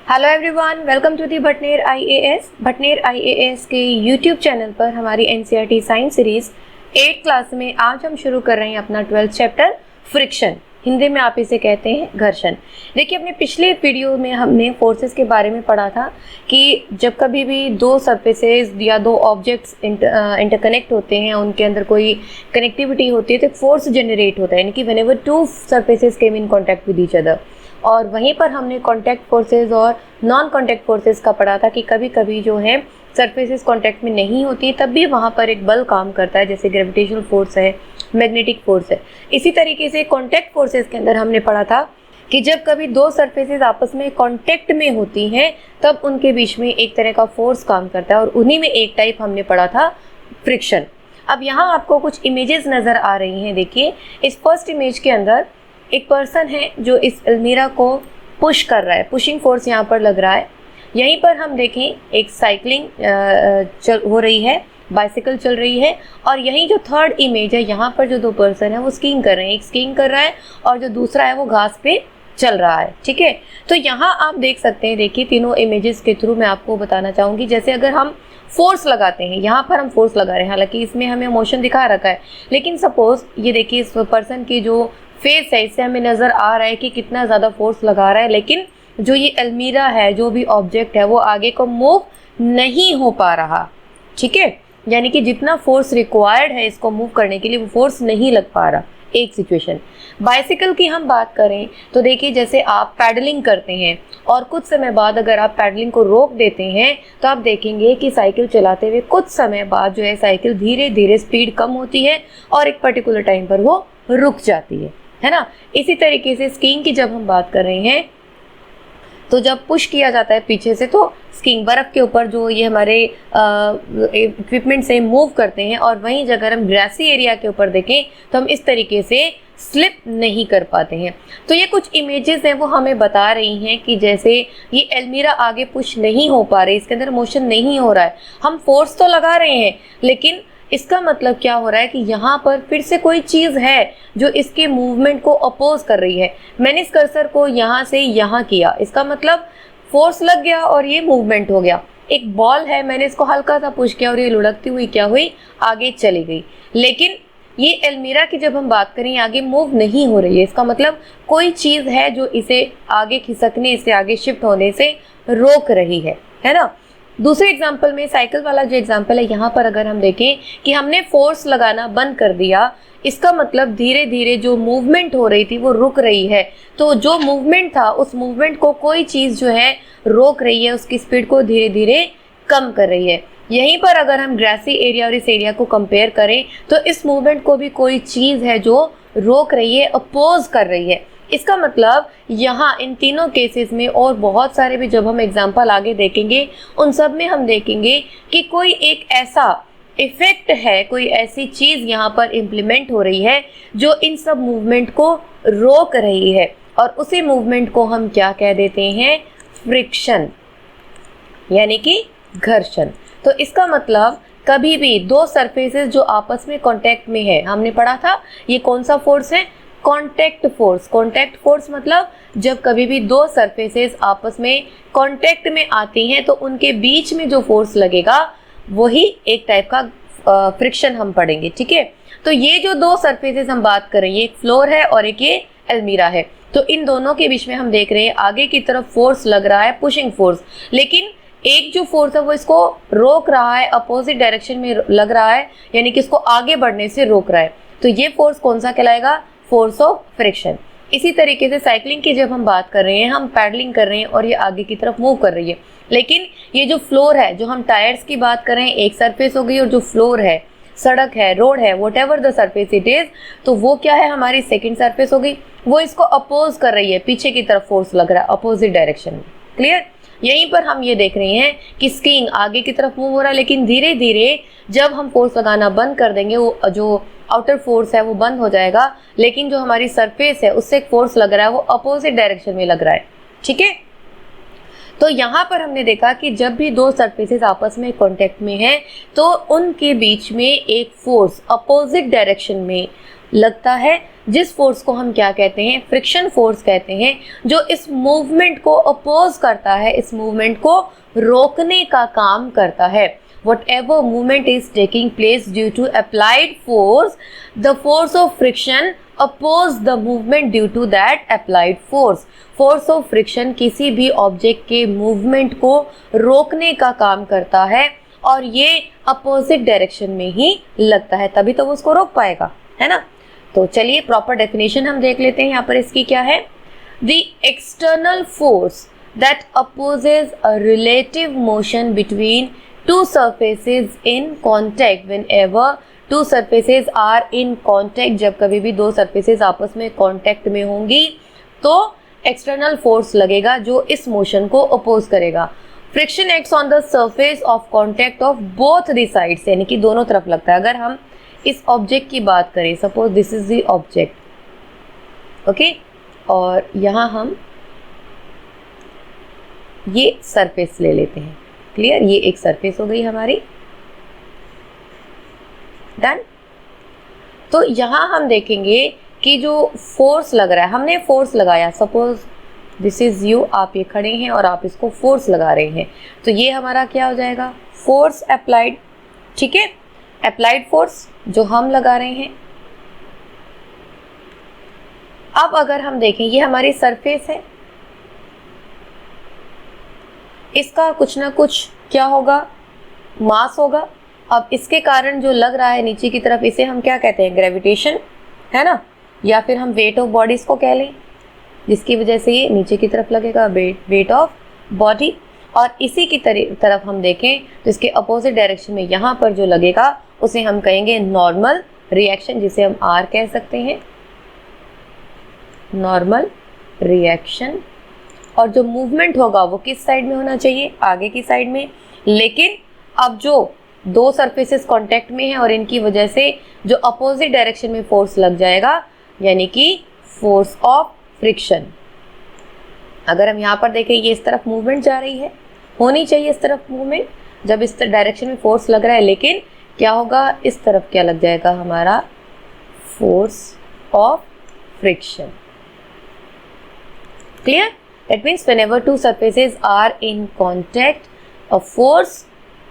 Hello everyone, welcome to the Bhatner IAS के YouTube channel पर हमारी NCERT science series 8th class में आज हम शुरू कर रहे हैं अपना 12th चैप्टर फ्रिक्शन। हिंदी में आप इसे कहते हैं घर्षण। देखिए, अपने पिछले वीडियो में हमने फोर्सेस के बारे में पढ़ा था कि जब कभी भी दो सरफेसेस या दो ऑब्जेक्ट्स इंटरकनेक्ट होते हैं, उनके अंदर कोई कनेक्टिविटी होती है तो फोर्स जनरेट होता है, यानी कि whenever to surfaces came in contact with each other. और वहीं पर हमने कॉन्टैक्ट फोर्सेस और नॉन कॉन्टैक्ट फोर्सेस का पढ़ा था कि कभी कभी जो है सरफेसेस कॉन्टैक्ट में नहीं होती तब भी वहाँ पर एक बल काम करता है, जैसे ग्रेविटेशनल फोर्स है, मैग्नेटिक फोर्स है। इसी तरीके से कॉन्टैक्ट फोर्सेस के अंदर हमने पढ़ा था कि जब कभी दो सरफेसेस आपस में कॉन्टैक्ट में होती हैं तब उनके बीच में एक तरह का फोर्स काम करता है, और उन्हीं में एक टाइप हमने पढ़ा था फ्रिक्शन। अब यहाँ आपको कुछ इमेजेस नज़र आ रही हैं। देखिए, इस फर्स्ट इमेज के अंदर एक पर्सन है जो इस अलमीरा को पुश कर रहा है, पुशिंग फोर्स यहाँ पर लग रहा है। यहीं पर हम देखें एक साइकिलिंग हो रही है, बाइसिकल चल रही है। और यहीं जो थर्ड इमेज है, यहाँ पर जो दो पर्सन है वो स्कीइंग कर रहे हैं, एक स्कीइंग कर रहा है और जो दूसरा है वो घास पे चल रहा है। ठीक है, तो यहाँ आप देख सकते हैं। देखिए, तीनों इमेजेस के थ्रू मैं आपको बताना चाहूँगी, जैसे अगर हम फोर्स लगाते हैं, यहाँ पर हम फोर्स लगा रहे हैं, हालांकि इसमें हमें मोशन दिखा रखा है, लेकिन सपोज ये देखिए इस पर्सन की जो फेस है इससे हमें नज़र आ रहा है कि कितना ज़्यादा फोर्स लगा रहा है, लेकिन जो ये अलमीरा है, जो भी ऑब्जेक्ट है, वो आगे को मूव नहीं हो पा रहा। ठीक है, यानी कि जितना फोर्स रिक्वायर्ड है इसको मूव करने के लिए वो फोर्स नहीं लग पा रहा। एक सिचुएशन। बाइसिकल की हम बात करें तो देखिए, जैसे आप पैडलिंग करते हैं और कुछ समय बाद अगर आप पैडलिंग को रोक देते हैं तो आप देखेंगे कि साइकिल चलाते हुए कुछ समय बाद जो है साइकिल धीरे धीरे स्पीड कम होती है और एक पर्टिकुलर टाइम पर वो रुक जाती है ना। इसी तरीके से स्कीइंग की जब हम बात कर रहे हैं तो जब पुश किया जाता है पीछे से तो स्कीइंग बर्फ़ के ऊपर जो ये हमारे इक्विपमेंट से मूव करते हैं, और वहीं अगर हम ग्रासी एरिया के ऊपर देखें तो हम इस तरीके से स्लिप नहीं कर पाते हैं। तो ये कुछ इमेजेस हैं वो हमें बता रही हैं कि जैसे ये अलमीरा आगे पुश नहीं हो पा रही, इसके अंदर मोशन नहीं हो रहा है। हम फोर्स तो लगा रहे हैं, लेकिन इसका मतलब क्या हो रहा है कि यहाँ पर फिर से कोई चीज़ है जो इसके मूवमेंट को अपोज कर रही है। मैंने इस कर्सर को यहाँ से यहाँ किया, इसका मतलब फोर्स लग गया और ये मूवमेंट हो गया। एक बॉल है, मैंने इसको हल्का सा पुश किया और ये लुढ़कती हुई क्या हुई, आगे चली गई। लेकिन ये अलमीरा की जब हम बात करें आगे मूव नहीं हो रही है, इसका मतलब कोई चीज़ है जो इसे आगे खिसकने, इसे आगे शिफ्ट होने से रोक रही है ना। दूसरे एग्जाम्पल में, साइकिल वाला जो एग्जाम्पल है, यहाँ पर अगर हम देखें कि हमने फोर्स लगाना बंद कर दिया, इसका मतलब धीरे धीरे जो मूवमेंट हो रही थी वो रुक रही है। तो जो मूवमेंट था उस मूवमेंट को कोई चीज़ जो है रोक रही है, उसकी स्पीड को धीरे धीरे कम कर रही है। यहीं पर अगर हम ग्रासी एरिया और इस एरिया को कंपेयर करें तो इस मूवमेंट को भी कोई चीज़ है जो रोक रही है, अपोज कर रही है। इसका मतलब यहाँ इन तीनों केसेस में और बहुत सारे भी जब हम एग्जाम्पल आगे देखेंगे उन सब में हम देखेंगे कि कोई एक ऐसा इफेक्ट है, कोई ऐसी चीज़ यहाँ पर इम्प्लीमेंट हो रही है जो इन सब मूवमेंट को रोक रही है, और उसी मूवमेंट को हम क्या कह देते हैं, फ्रिक्शन, यानी कि घर्षण। तो इसका मतलब कभी भी दो सरफेसेस जो आपस में कांटेक्ट में है, हमने पढ़ा था ये कौन सा फोर्स है, कॉन्टैक्ट फोर्स। कॉन्टैक्ट फोर्स मतलब जब कभी भी दो सरफेसेस आपस में कॉन्टैक्ट में आती हैं तो उनके बीच में जो फोर्स लगेगा वही एक टाइप का फ्रिक्शन हम पढ़ेंगे। ठीक है, तो ये जो दो सरफेसेस हम बात कर रहे हैं, एक फ्लोर है और एक ये अलमीरा है, तो इन दोनों के बीच में हम देख रहे हैं आगे की तरफ फोर्स लग रहा है, पुशिंग फोर्स, लेकिन एक जो फोर्स है वो इसको रोक रहा है, अपोजिट डायरेक्शन में लग रहा है, यानी कि इसको आगे बढ़ने से रोक रहा है। तो ये फोर्स कौन सा कहलाएगा, फोर्स ऑफ फ्रिक्शन। इसी तरीके से साइकिलिंग की जब हम बात कर रहे हैं, हम पैडलिंग कर रहे हैं और ये आगे की तरफ मूव कर रही है, लेकिन ये जो फ्लोर है, जो हम टायर्स की बात कर रहे हैं, एक सरफेस हो गई, और जो फ्लोर है, सड़क है, रोड है, what ever the surface it is, तो वो क्या है, हमारी सेकेंड सरफेस हो गई, वो इसको अपोज कर रही है, पीछे की तरफ फोर्स लग रहा है अपोजिट डायरेक्शन में। क्लियर। यहीं पर हम ये देख रहे हैं कि स्कीइंग आगे की तरफ मूव हो रहा है, लेकिन धीरे धीरे जब हम फोर्स लगाना बंद कर देंगे वो जो आउटर फोर्स है वो बंद हो जाएगा, लेकिन जो हमारी सरफेस है उससे एक फोर्स लग रहा है वो अपोजिट डायरेक्शन में लग रहा है। ठीक है, तो यहाँ पर हमने देखा कि जब भी दो सरफेसेस आपस में कांटेक्ट में हैं तो उनके बीच में एक फोर्स अपोजिट डायरेक्शन में लगता है, जिस फोर्स को हम क्या कहते हैं, फ्रिक्शन फोर्स कहते हैं, जो इस मूवमेंट को अपोज करता है, इस मूवमेंट को रोकने का काम करता है। Whatever movement is taking place due to applied force, the force of friction oppose the movement due to that applied force. Force of friction किसी भी ऑब्जेक्ट के मूवमेंट को रोकने का काम करता है और ये अपोजिट डायरेक्शन में ही लगता है, तभी तो वो उसको रोक पाएगा, है ना। तो चलिए प्रॉपर डेफिनेशन हम देख लेते हैं यहाँ पर इसकी क्या है। The external force that opposes a relative motion between two surfaces in contact, whenever two surfaces are in contact, जब कभी भी दो surfaces आपस में contact में होंगी तो external force लगेगा जो इस motion को oppose करेगा। Friction acts on the surface of contact of both the sides, यानी कि दोनों तरफ लगता है। अगर हम इस object की बात करें, suppose this is the object, okay, और यहाँ हम ये surface ले लेते हैं, क्लियर, ये एक सरफेस हो गई हमारी, डन। तो यहां हम देखेंगे कि जो फोर्स लग रहा है, हमने फोर्स लगाया, सपोज दिस इज यू, आप ये खड़े हैं और आप इसको फोर्स लगा रहे हैं, तो ये हमारा क्या हो जाएगा, फोर्स अप्लाइड, ठीक है, अप्लाइड फोर्स जो हम लगा रहे हैं। अब अगर हम देखें, ये हमारी सरफेस है, इसका कुछ ना कुछ क्या होगा, मास होगा। अब इसके कारण जो लग रहा है नीचे की तरफ, इसे हम क्या कहते हैं, ग्रेविटेशन, है ना, या फिर हम वेट ऑफ बॉडी इसको कह लें, जिसकी वजह से ये नीचे की तरफ लगेगा, वेट ऑफ बॉडी। और इसी की तरफ हम देखें तो इसके अपोजिट डायरेक्शन में यहाँ पर जो लगेगा उसे हम कहेंगे नॉर्मल रिएक्शन, जिसे हम आर कह सकते हैं, नॉर्मल रिएक्शन। और जो मूवमेंट होगा वो किस साइड में होना चाहिए, आगे की साइड में। लेकिन अब जो दो सरफेसेस कांटेक्ट में हैं और इनकी वजह से जो अपोजिट डायरेक्शन में फोर्स लग जाएगा, यानी कि फोर्स ऑफ फ्रिक्शन। अगर हम यहाँ पर देखें, ये इस तरफ मूवमेंट जा रही है, होनी चाहिए इस तरफ मूवमेंट, जब इस डायरेक्शन में फोर्स लग रहा है, लेकिन क्या होगा, इस तरफ क्या लग जाएगा हमारा, force of friction, clear. That means whenever two surfaces are in contact, a force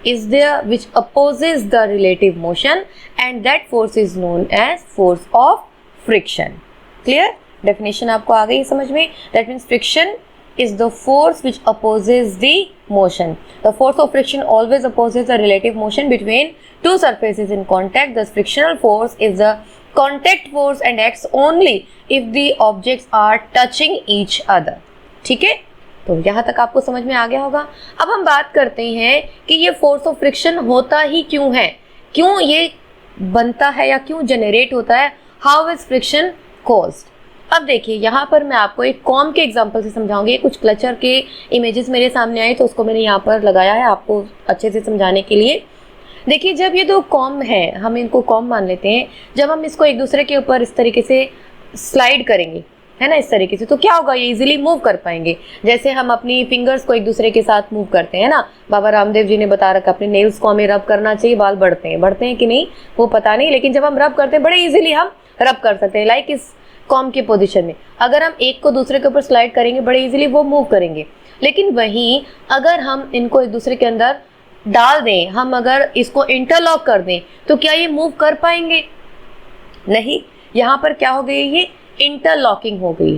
is there which opposes the relative motion, and that force is known as force of friction. Clear? Definition आपको आ गई समझ में? That means friction is the force which opposes the motion. The force of friction always opposes the relative motion between two surfaces in contact. Thus, frictional force is the contact force and acts only if the objects are touching each other. ठीक है, तो यहाँ तक आपको समझ में आ गया होगा। अब हम बात करते हैं कि ये फोर्स ऑफ फ्रिक्शन होता ही क्यों है, क्यों ये बनता है या क्यों जनरेट होता है, हाउ इज फ्रिक्शन कॉज्ड। अब देखिए यहाँ पर मैं आपको एक कॉम के एग्जांपल से समझाऊंगी। कुछ क्लचर के इमेजेस मेरे सामने आए तो उसको मैंने यहाँ पर लगाया है आपको अच्छे से समझाने के लिए। देखिए, जब ये दो कॉम है, हम इनको कॉम मान लेते हैं, जब हम इसको एक दूसरे के ऊपर इस तरीके से स्लाइड करेंगे, है ना, इस तरीके से, तो क्या होगा, ये इजीली मूव कर पाएंगे। जैसे हम अपनी फिंगर्स को एक दूसरे के साथ मूव करते हैं ना, बाबा रामदेव जी ने बता रखा अपने नेल्स को हमें रब करना चाहिए, बाल बढ़ते हैं कि नहीं वो पता नहीं, लेकिन जब हम रब करते हैं बड़े इजीली हम रब कर सकते हैं। लाइक इस कॉम की पोजीशन में अगर हम एक को दूसरे के ऊपर स्लाइड करेंगे बड़े इजीली वो मूव करेंगे। लेकिन वहीं अगर हम इनको एक दूसरे के अंदर डाल दें, हम अगर इसको इंटरलॉक कर दें, तो क्या ये मूव कर पाएंगे, नहीं। यहाँ पर क्या हो गई, ये इंटरलॉकिंग हो गई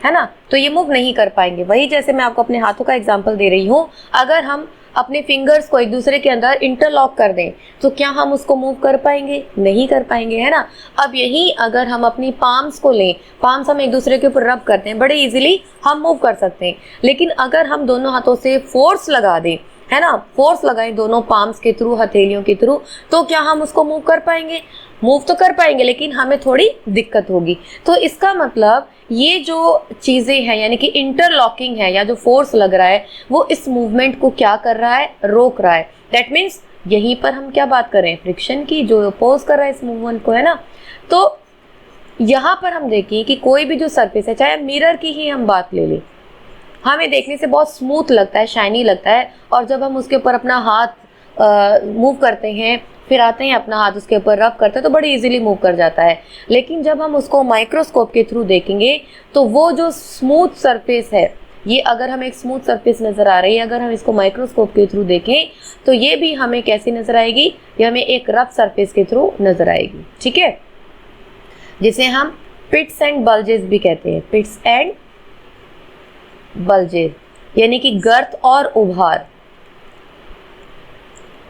है ना, तो ये मूव नहीं कर पाएंगे। वही जैसे मैं आपको अपने हाथों का एग्जांपल दे रही हूँ, अगर हम अपने फिंगर्स को एक दूसरे के अंदर इंटरलॉक कर दें तो क्या हम उसको मूव कर पाएंगे, नहीं कर पाएंगे, है ना। अब यही अगर हम अपनी पाम्स को लें, पाम्स हम एक दूसरे के ऊपर रब करते हैं, बड़े इजीली हम मूव कर सकते हैं। लेकिन अगर हम दोनों हाथों से फोर्स लगा दें, है ना, फोर्स लगाएं दोनों पाम्स के थ्रू, हथेलियों के थ्रू, तो क्या हम उसको मूव कर पाएंगे, मूव तो कर पाएंगे, लेकिन हमें थोड़ी दिक्कत होगी। तो इसका मतलब ये जो चीज़ें हैं, यानी कि इंटरलॉकिंग है या जो फोर्स लग रहा है, वो इस मूवमेंट को क्या कर रहा है, रोक रहा है। दैट मीन्स यहीं पर हम क्या बात कर रहे हैं, फ्रिक्शन की, जो अपोज कर रहा है इस मूवमेंट को, है ना। तो यहाँ पर हम देखें कि कोई भी जो सरफेस है, चाहे मिरर की ही हम बात ले लें, हमें देखने से बहुत स्मूथ लगता है, शाइनी लगता है, और जब हम उसके ऊपर अपना हाथ मूव करते हैं, फिर आते हैं अपना हाथ उसके ऊपर रब करते हैं तो बड़ी इजीली मूव कर जाता है। लेकिन जब हम उसको माइक्रोस्कोप के थ्रू देखेंगे तो वो जो स्मूथ सरफेस है, ये अगर हमें एक स्मूथ सरफेस नज़र आ रही है, अगर हम इसको माइक्रोस्कोप के थ्रू देखें तो ये भी हमें कैसी नज़र आएगी, ये हमें एक रफ सरफेस के थ्रू नज़र आएगी। ठीक है, जिसे हम पिट्स एंड बल्जेस भी कहते हैं, पिट्स एंड बल्जेस, यानी कि गर्त और उभार,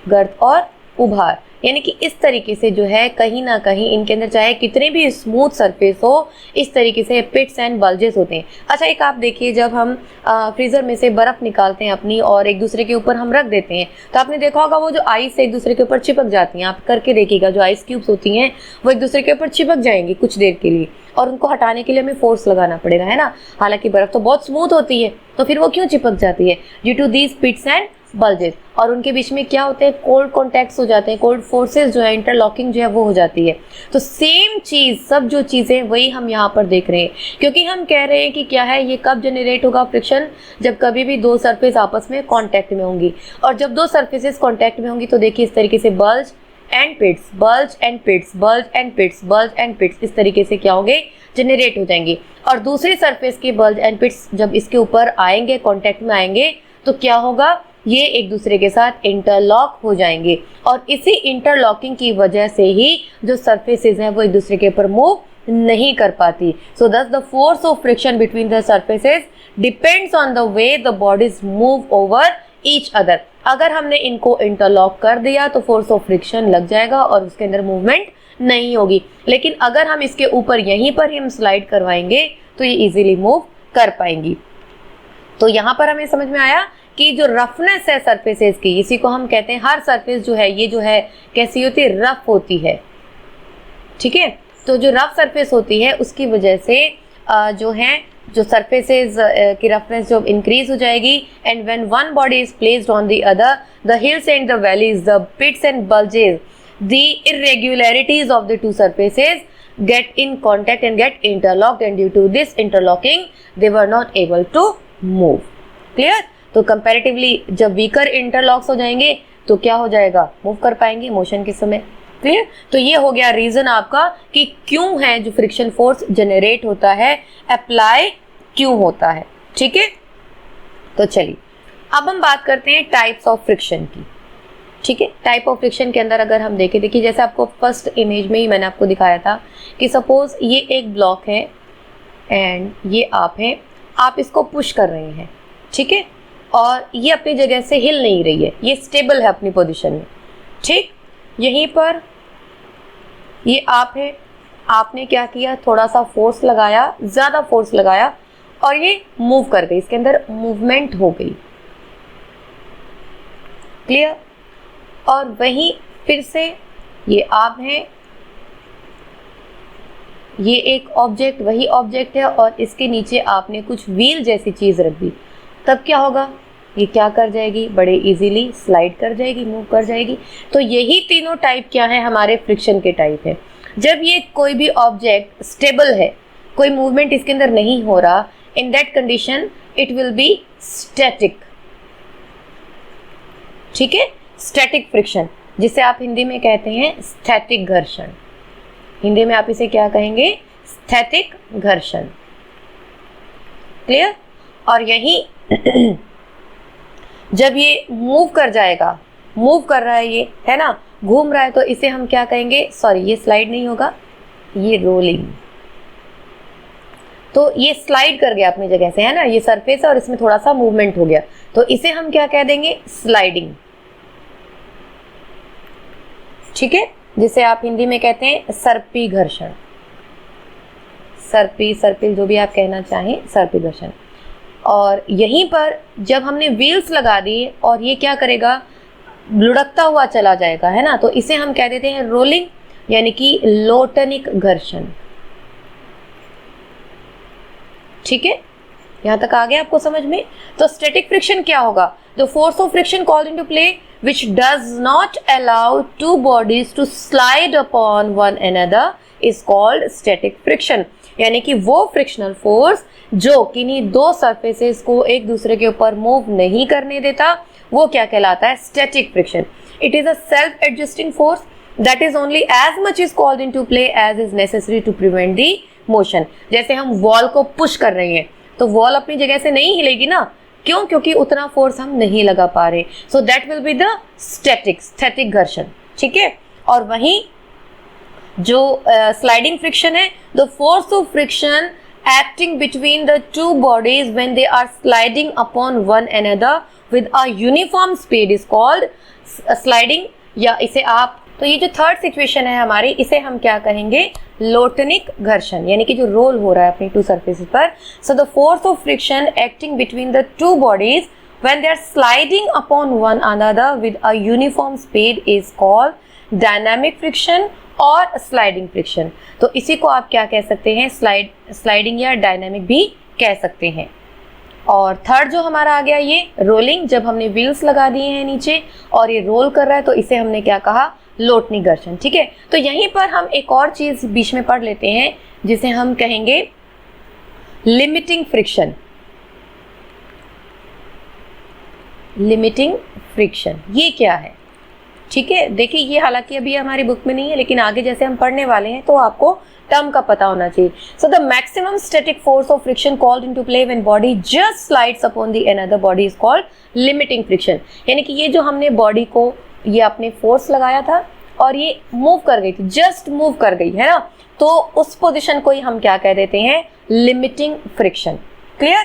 गर्त और उभार, यानी कि इस तरीके से जो है कहीं ना कहीं इनके अंदर चाहे कितने भी स्मूथ सरफेस हो, इस तरीके से पिट्स एंड बल्जेस होते हैं। अच्छा, एक आप देखिए, जब हम फ्रीज़र में से बर्फ़ निकालते हैं अपनी और एक दूसरे के ऊपर हम रख देते हैं तो आपने देखा होगा वो जो आइस एक दूसरे के ऊपर चिपक जाती हैं। आप करके देखिएगा, जो आइस क्यूब्स होती हैं वो एक दूसरे के ऊपर चिपक जाएंगी कुछ देर के लिए, और उनको हटाने के लिए हमें फोर्स लगाना पड़ेगा, है ना। हालांकि बर्फ़ तो बहुत स्मूथ होती है, तो फिर वो क्यों चिपक जाती है? Due to these pits and bulges. और उनके बीच में क्या होते हैं, कोल्ड कॉन्टैक्ट्स हो जाते हैं, कोल्ड फोर्सेस जो है, इंटरलॉकिंग जो है वो हो जाती है। तो सेम चीज़, सब जो चीज़ें वही हम यहाँ पर देख रहे हैं, क्योंकि हम कह रहे हैं कि क्या है, ये कब जनरेट होगा फ्रिक्शन, जब कभी भी दो सरफेस आपस में कॉन्टैक्ट में होंगी। और जब दो सरफेसेस कॉन्टैक्ट में होंगी तो देखिए इस तरीके से bulge and pits, bulge and pits, bulge and pits, bulge and pits, इस तरीके से क्या होंगे, जनरेट हो जाएंगी। और दूसरी सरफेस के बल्ज एंड पिट्स जब इसके ऊपर आएंगे, कॉन्टैक्ट में आएंगे, तो क्या होगा, ये एक दूसरे के साथ इंटरलॉक हो जाएंगे। और इसी इंटरलॉकिंग की वजह से ही जो सरफेसेस हैं वो एक दूसरे के ऊपर मूव नहीं कर पाती। सो दस the force of friction between the surfaces depends on the way the bodies move over each other. अगर हमने इनको इंटरलॉक कर दिया तो फोर्स ऑफ फ्रिक्शन लग जाएगा और उसके अंदर मूवमेंट नहीं होगी। लेकिन अगर हम इसके ऊपर यहीं पर ही हम स्लाइड करवाएंगे तो ये इजीली मूव कर पाएंगी। तो यहाँ पर हमें समझ में आया कि जो रफनेस है सरफेसेस की, इसी को हम कहते हैं, हर सरफेस जो है ये जो है कैसी होती है, रफ होती है। ठीक है, तो जो रफ सरफेस होती है उसकी वजह से जो है जो सरफेसेस की रफनेस जो इंक्रीज हो जाएगी। And when one body is placed on the other, the hills and the valleys, the pits and bulges, the irregularities of the two surfaces get in contact and get interlocked, and due to this interlocking they were not able to move. Clear? तो comparatively जब weaker interlocks हो जाएंगे तो क्या हो जाएगा, move कर पाएंगे मोशन के समय। क्लियर? तो ये हो गया रीजन आपका कि क्यों है जो फ्रिक्शन फोर्स जनरेट होता है, अप्लाई क्यों होता है। ठीक है, तो चलिए अब हम बात करते हैं टाइप्स ऑफ फ्रिक्शन की। ठीक है, टाइप ऑफ फ्रिक्शन के अंदर अगर हम देखें, देखिए जैसे आपको फर्स्ट इमेज में ही मैंने आपको दिखाया था कि सपोज ये एक ब्लॉक है एंड ये आप हैं, आप इसको पुश कर रहे हैं। ठीक है, और ये अपनी जगह से हिल नहीं रही है, ये स्टेबल है अपनी पोजीशन में। ठीक, यहीं पर ये आप है, आपने क्या किया, थोड़ा सा फोर्स लगाया, ज़्यादा फोर्स लगाया और ये मूव कर गई, इसके अंदर मूवमेंट हो गई। क्लियर? और वहीं फिर से ये आप हैं, ये एक ऑब्जेक्ट, वही ऑब्जेक्ट है और इसके नीचे आपने कुछ व्हील जैसी चीज़ रख दी, तब क्या होगा, ये क्या कर जाएगी, बड़े इजीली स्लाइड कर जाएगी, मूव कर जाएगी। तो यही तीनों टाइप क्या है, हमारे फ्रिक्शन के टाइप है। जब ये कोई भी ऑब्जेक्ट स्टेबल है, कोई मूवमेंट इसके अंदर नहीं हो रहा, in that condition it will be static. ठीक है, स्टैटिक फ्रिक्शन, जिसे आप हिंदी में कहते हैं स्थैतिक घर्षण। हिंदी में आप इसे क्या कहेंगे, स्थैतिक घर्षण। क्लियर? और यही जब ये मूव कर जाएगा, मूव कर रहा है ये, है ना, घूम रहा है, तो इसे हम क्या कहेंगे, सॉरी ये स्लाइड नहीं होगा, ये रोलिंग। तो ये स्लाइड कर गया अपनी जगह से, है ना, ये सरफेस है और इसमें थोड़ा सा मूवमेंट हो गया, तो इसे हम क्या कह देंगे, स्लाइडिंग। ठीक है, जिसे आप हिंदी में कहते हैं सर्पी घर्षण, सर्पी, सर्पिल, जो भी आप कहना चाहें, सर्पी घर्षण। और यहीं पर जब हमने व्हील्स लगा दी और ये क्या करेगा, लुढ़कता हुआ चला जाएगा, है ना, तो इसे हम कह देते हैं रोलिंग, यानी कि लोटनिक घर्षण। ठीक है, यहाँ तक आ गया आपको समझ में। तो स्टैटिक फ्रिक्शन क्या होगा, the force of friction called into play which does not allow two bodies to slide upon one another is called static friction। यानी कि वो फ्रिक्शनल फोर्स जो किन्हीं दो सरफेसेस को एक दूसरे के ऊपर मूव नहीं करने देता, वो क्या कहलाता है, static friction. It is a self adjusting force that is only as much is called into play as is necessary to prevent the motion. जैसे हम वॉल को पुश कर रहे हैं तो वॉल अपनी जगह से नहीं हिलेगी ना, क्यों? क्योंकि उतना फोर्स हम नहीं लगा पा रहे. So that will be the static घर्षण. ठीक है. और वहीं जो स्लाइडिंग फ्रिक्शन है, the force of friction acting between the two bodies when they are sliding upon one another with a uniform speed is called sliding. या इसे आप, तो ये जो थर्ड सिचुएशन है हमारी, इसे हम क्या कहेंगे? लोटनिक घर्षण, यानी कि जो रोल हो रहा है अपनी टू सरफेसेस पर. So the force of friction acting between the two bodies when they are sliding upon one another with a uniform speed is called dynamic friction और स्लाइडिंग फ्रिक्शन. तो इसी को आप क्या कह सकते हैं? स्लाइडिंग या डायनामिक भी कह सकते हैं. और थर्ड जो हमारा आ गया ये रोलिंग, जब हमने व्हील्स लगा दिए हैं नीचे और ये रोल कर रहा है तो इसे हमने क्या कहा? लोटनिक घर्षण. ठीक है. तो यहीं पर हम एक और चीज बीच में पढ़ लेते हैं जिसे हम कहेंगे लिमिटिंग फ्रिक्शन. लिमिटिंग फ्रिक्शन ये क्या है? ठीक है. देखिए ये हालांकि अभी हमारी बुक में नहीं है, लेकिन आगे जैसे हम पढ़ने वाले हैं तो आपको टर्म का पता होना चाहिए. So the maximum static force of friction called into play when body just slides upon the another body is called limiting friction. यानी कि ये जो हमने बॉडी को ये अपने फोर्स लगाया था और ये मूव कर गई थी, जस्ट मूव कर गई है ना, तो उस पोजिशन को ही हम क्या कह देते हैं? Limiting friction. क्लियर.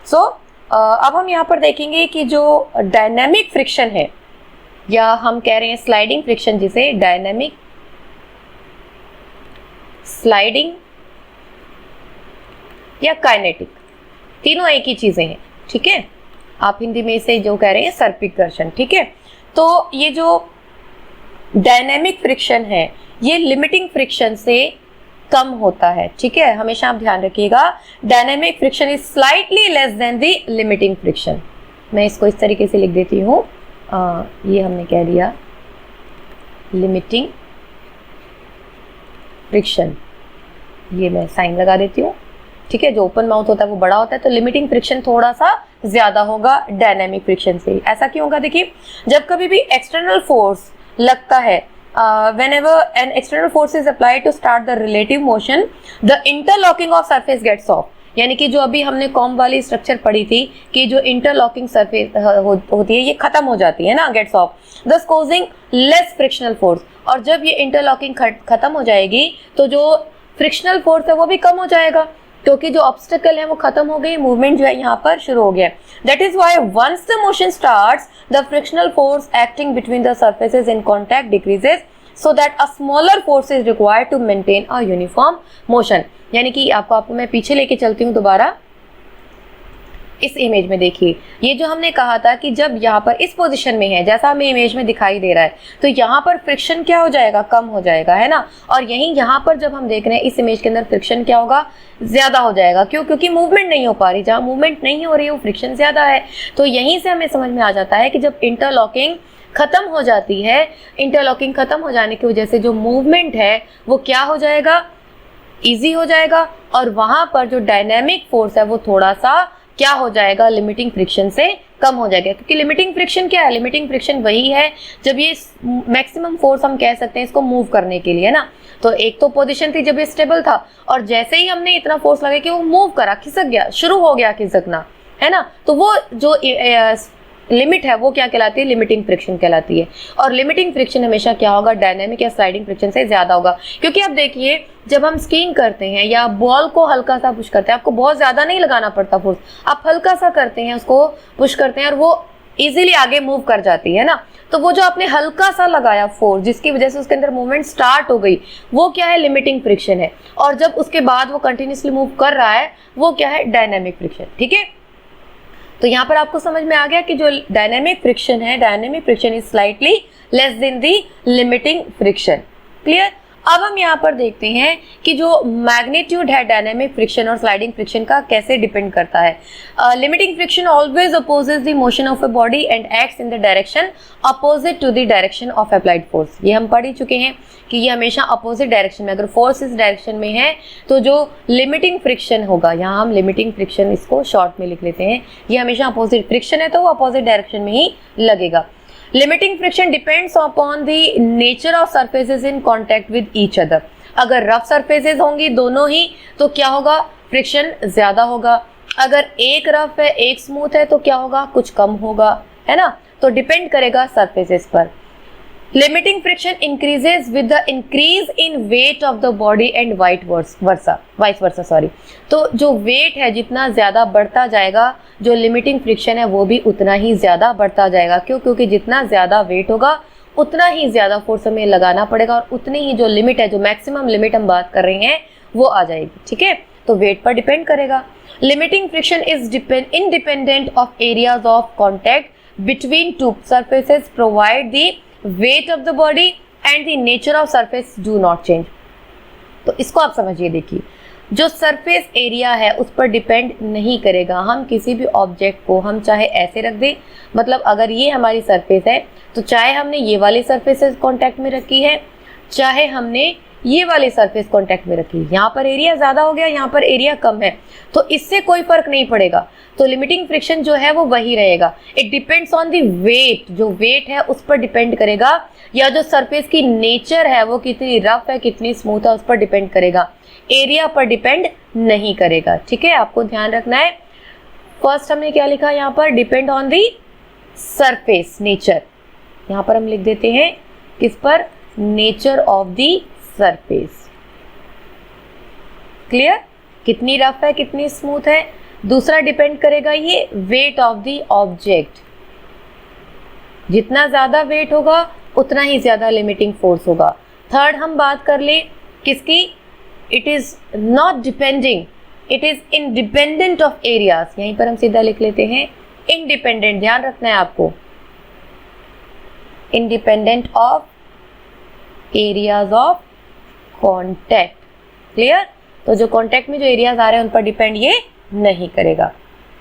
सो अब हम यहाँ पर देखेंगे कि जो डायनेमिक फ्रिक्शन है, या हम कह रहे हैं स्लाइडिंग फ्रिक्शन, जिसे डायनेमिक, स्लाइडिंग या काइनेटिक, तीनों एक ही चीजें हैं. ठीक है. आप हिंदी में इसे जो कह रहे हैं सर्पिक घर्षण. ठीक है. तो ये जो डायनेमिक फ्रिक्शन है ये लिमिटिंग फ्रिक्शन से कम होता है. ठीक है. हमेशा आप ध्यान रखिएगा, dynamic friction is slightly less than the limiting friction. मैं इसको इस तरीके से लिख देती हूँ. ये हमने कह दिया लिमिटिंग फ्रिक्शन, ये मैं साइन लगा देती हूँ. ठीक है. जो ओपन माउथ होता है वो बड़ा होता है, तो लिमिटिंग फ्रिक्शन थोड़ा सा ज्यादा होगा डायनेमिक फ्रिक्शन से. ऐसा क्यों होगा? देखिए, जब कभी भी एक्सटर्नल फोर्स लगता है, whenever an external force is applied to start the relative motion, the interlocking of surface gets off. यानी कि जो अभी हमने कॉम वाली स्ट्रक्चर पढ़ी थी कि जो इंटरलॉकिंग सरफेस होती है ये खत्म हो जाती है ना, gates of, thus causing less frictional force. और जब ये इंटरलॉकिंग खत्म हो जाएगी तो जो फ्रिक्शनल फोर्स है वो भी कम हो जाएगा, क्योंकि जो ऑब्स्टेकल है वो खत्म हो गई, मूवमेंट जो है यहाँ पर शुरू हो गया. That is why once the motion starts the frictional force acting between the surfaces in contact decreases so that a smaller force is required to maintain a uniform motion. यानी कि आपको मैं पीछे लेके चलती हूँ दोबारा. इस इमेज में देखिए, ये जो हमने कहा था कि जब यहाँ पर इस पोजीशन में है, जैसा हमें इमेज में दिखाई दे रहा है, तो यहाँ पर फ्रिक्शन क्या हो जाएगा? कम हो जाएगा, है ना. और यहीं यहाँ पर जब हम देख रहे हैं इस इमेज के अंदर फ्रिक्शन क्या होगा? ज्यादा हो जाएगा. क्यों? क्योंकि मूवमेंट नहीं हो पा रही. जहाँ मूवमेंट नहीं हो रही है वो फ्रिक्शन ज्यादा है. तो यहीं से हमें समझ में आ जाता है कि जब इंटरलॉकिंग खत्म हो जाती है, इंटरलॉकिंग खत्म हो जाने की वजह से जो मूवमेंट है वो क्या हो जाएगा? इजी हो जाएगा. और वहां पर जो डायनेमिक फोर्स है वो थोड़ा सा क्या हो जाएगा? लिमिटिंग फ्रिक्शन से कम हो जाएगा. क्योंकि लिमिटिंग फ्रिक्शन क्या है? लिमिटिंग फ्रिक्शन वही है जब ये मैक्सिमम फोर्स हम कह सकते हैं इसको मूव करने के लिए, है ना. तो एक तो पोजीशन थी जब ये स्टेबल था, और जैसे ही हमने इतना फोर्स लगा कि वो मूव करा, खिसक गया, शुरू हो गया खिसकना, है ना, तो वो जो लिमिट है वो क्या कहलाती है? लिमिटिंग फ्रिक्शन कहलाती है. और लिमिटिंग फ्रिक्शन हमेशा क्या होगा? डायनेमिक या स्लाइडिंग फ्रिक्शन से ज्यादा होगा. क्योंकि आप देखिए, जब हम स्कीइंग करते हैं या बॉल को हल्का सा पुश करते हैं, आपको बहुत ज्यादा नहीं लगाना पड़ता फोर्स, आप हल्का सा करते हैं, उसको पुश करते हैं और वो इजीली आगे मूव कर जाती है ना. तो वो जो आपने हल्का सा लगाया फोर्स, जिसकी वजह से उसके अंदर मूवमेंट स्टार्ट हो गई, वो क्या है? लिमिटिंग फ्रिक्शन है. और जब उसके बाद वो कंटिन्यूसली मूव कर रहा है वो क्या है? Dynamic friction. ठीक है. तो यहाँ पर आपको समझ में आ गया कि जो डायनेमिक फ्रिक्शन है, dynamic friction is slightly less than the limiting friction. Clear. अब हम यहाँ पर देखते हैं कि जो मैग्नीट्यूड है डायनेमिक फ्रिक्शन और स्लाइडिंग फ्रिक्शन का कैसे डिपेंड करता है. Limiting friction always opposes the motion of a body and acts in the direction opposite to the direction of applied force. ये हम पढ़ ही चुके हैं कि ये हमेशा अपोजिट डायरेक्शन में, अगर फोर्स इस डायरेक्शन में है तो जो लिमिटिंग फ्रिक्शन होगा, यहाँ हम लिमिटिंग फ्रिक्शन इसको शॉर्ट में लिख लेते हैं, ये हमेशा अपोजिट फ्रिक्शन है तो वो अपोजिट डायरेक्शन में ही लगेगा. Limiting friction depends upon the nature of surfaces in contact with each other. अगर रफ सरफेसेस होंगी दोनों ही तो क्या होगा, फ्रिक्शन ज्यादा होगा। अगर एक रफ है एक स्मूथ है तो क्या होगा, कुछ कम होगा, है ना। तो डिपेंड करेगा सरफेसेस पर। Limiting friction increases with the increase in weight of the body and vice versa. तो जो वेट है जितना ज्यादा बढ़ता जाएगा, जो लिमिटिंग फ्रिक्शन है वो भी उतना ही ज्यादा बढ़ता जाएगा। क्यों? क्योंकि जितना ज्यादा वेट होगा उतना ही ज्यादा फोर्स हमें लगाना पड़ेगा और उतनी ही जो लिमिट है, जो मैक्सिमम लिमिट हम बात कर रहे हैं वो आ जाएगी। ठीक है, तो वेट पर डिपेंड करेगा। Limiting friction is independent of areas of contact between two surfaces provide the weight of the body and the nature of surface do not change. तो इसको आप समझिए, देखिए जो सरफेस एरिया है उस पर डिपेंड नहीं करेगा। हम किसी भी ऑब्जेक्ट को हम चाहे ऐसे रख दें, मतलब अगर ये हमारी सरफेस है तो चाहे हमने ये वाली सरफेस कांटेक्ट में रखी है, चाहे हमने ये वाली सरफेस कांटेक्ट में रखी है, यहाँ पर एरिया ज़्यादा हो गया, यहाँ पर एरिया कम है, तो इससे कोई फर्क नहीं पड़ेगा। तो लिमिटिंग फ्रिक्शन जो है वो वही रहेगा। It depends on the weight, जो वेट है उस पर डिपेंड करेगा, या जो सरफेस की नेचर है वो कितनी रफ है कितनी स्मूथ है उस पर डिपेंड करेगा, एरिया पर डिपेंड नहीं करेगा। ठीक है, आपको ध्यान रखना है। फर्स्ट हमने क्या लिखा यहाँ पर, depend on the surface nature. यहाँ पर हम लिख देते हैं किस पर, nature of the surface. Clear, कितनी रफ है कितनी स्मूथ है। दूसरा डिपेंड करेगा ये वेट ऑफ दी ऑब्जेक्ट, जितना ज्यादा वेट होगा उतना ही ज्यादा लिमिटिंग फोर्स होगा। थर्ड हम बात कर ले किसकी, it is not depending, it is independent of areas. यहीं पर हम सीधा लिख लेते हैं इंडिपेंडेंट, ध्यान रखना है आपको, independent of areas of contact. Clear, तो जो कॉन्टैक्ट में जो एरियाज आ रहे हैं उन पर डिपेंड ये नहीं करेगा।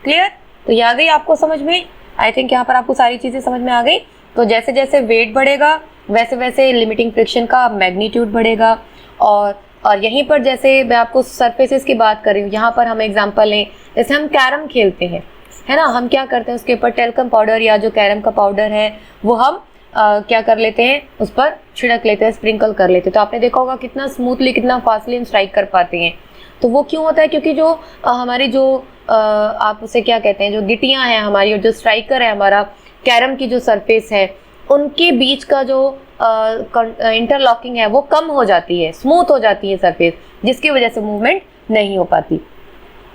क्लियर, तो ये आ गई आपको समझ में। आई थिंक यहाँ पर आपको सारी चीजें समझ में आ गई। तो जैसे जैसे वेट बढ़ेगा वैसे वैसे लिमिटिंग फ्रिक्शन का मैग्नीट्यूड बढ़ेगा। और यहीं पर जैसे मैं आपको सरफेसेस की बात कर रही हूँ, यहाँ पर हम एग्जांपल लें, जैसे हम कैरम खेलते हैं, है ना, हम क्या करते हैं उसके ऊपर टेल्कम पाउडर या जो कैरम का पाउडर है वो हम क्या कर लेते हैं, उस पर छिड़क लेते हैं, स्प्रिंकल कर लेते हैं। तो आपने देखा होगा कितना स्मूथली कितना फास्टली हम स्ट्राइक कर पाते हैं। तो वो क्यों होता है, क्योंकि जो हमारी जो आप उसे क्या कहते हैं, जो गिटियां हैं हमारी और जो स्ट्राइकर है हमारा कैरम की जो सरफेस है उनके बीच का जो इंटरलॉकिंग है वो कम हो जाती है, स्मूथ हो जाती है सरफेस, जिसकी वजह से मूवमेंट नहीं हो पाती,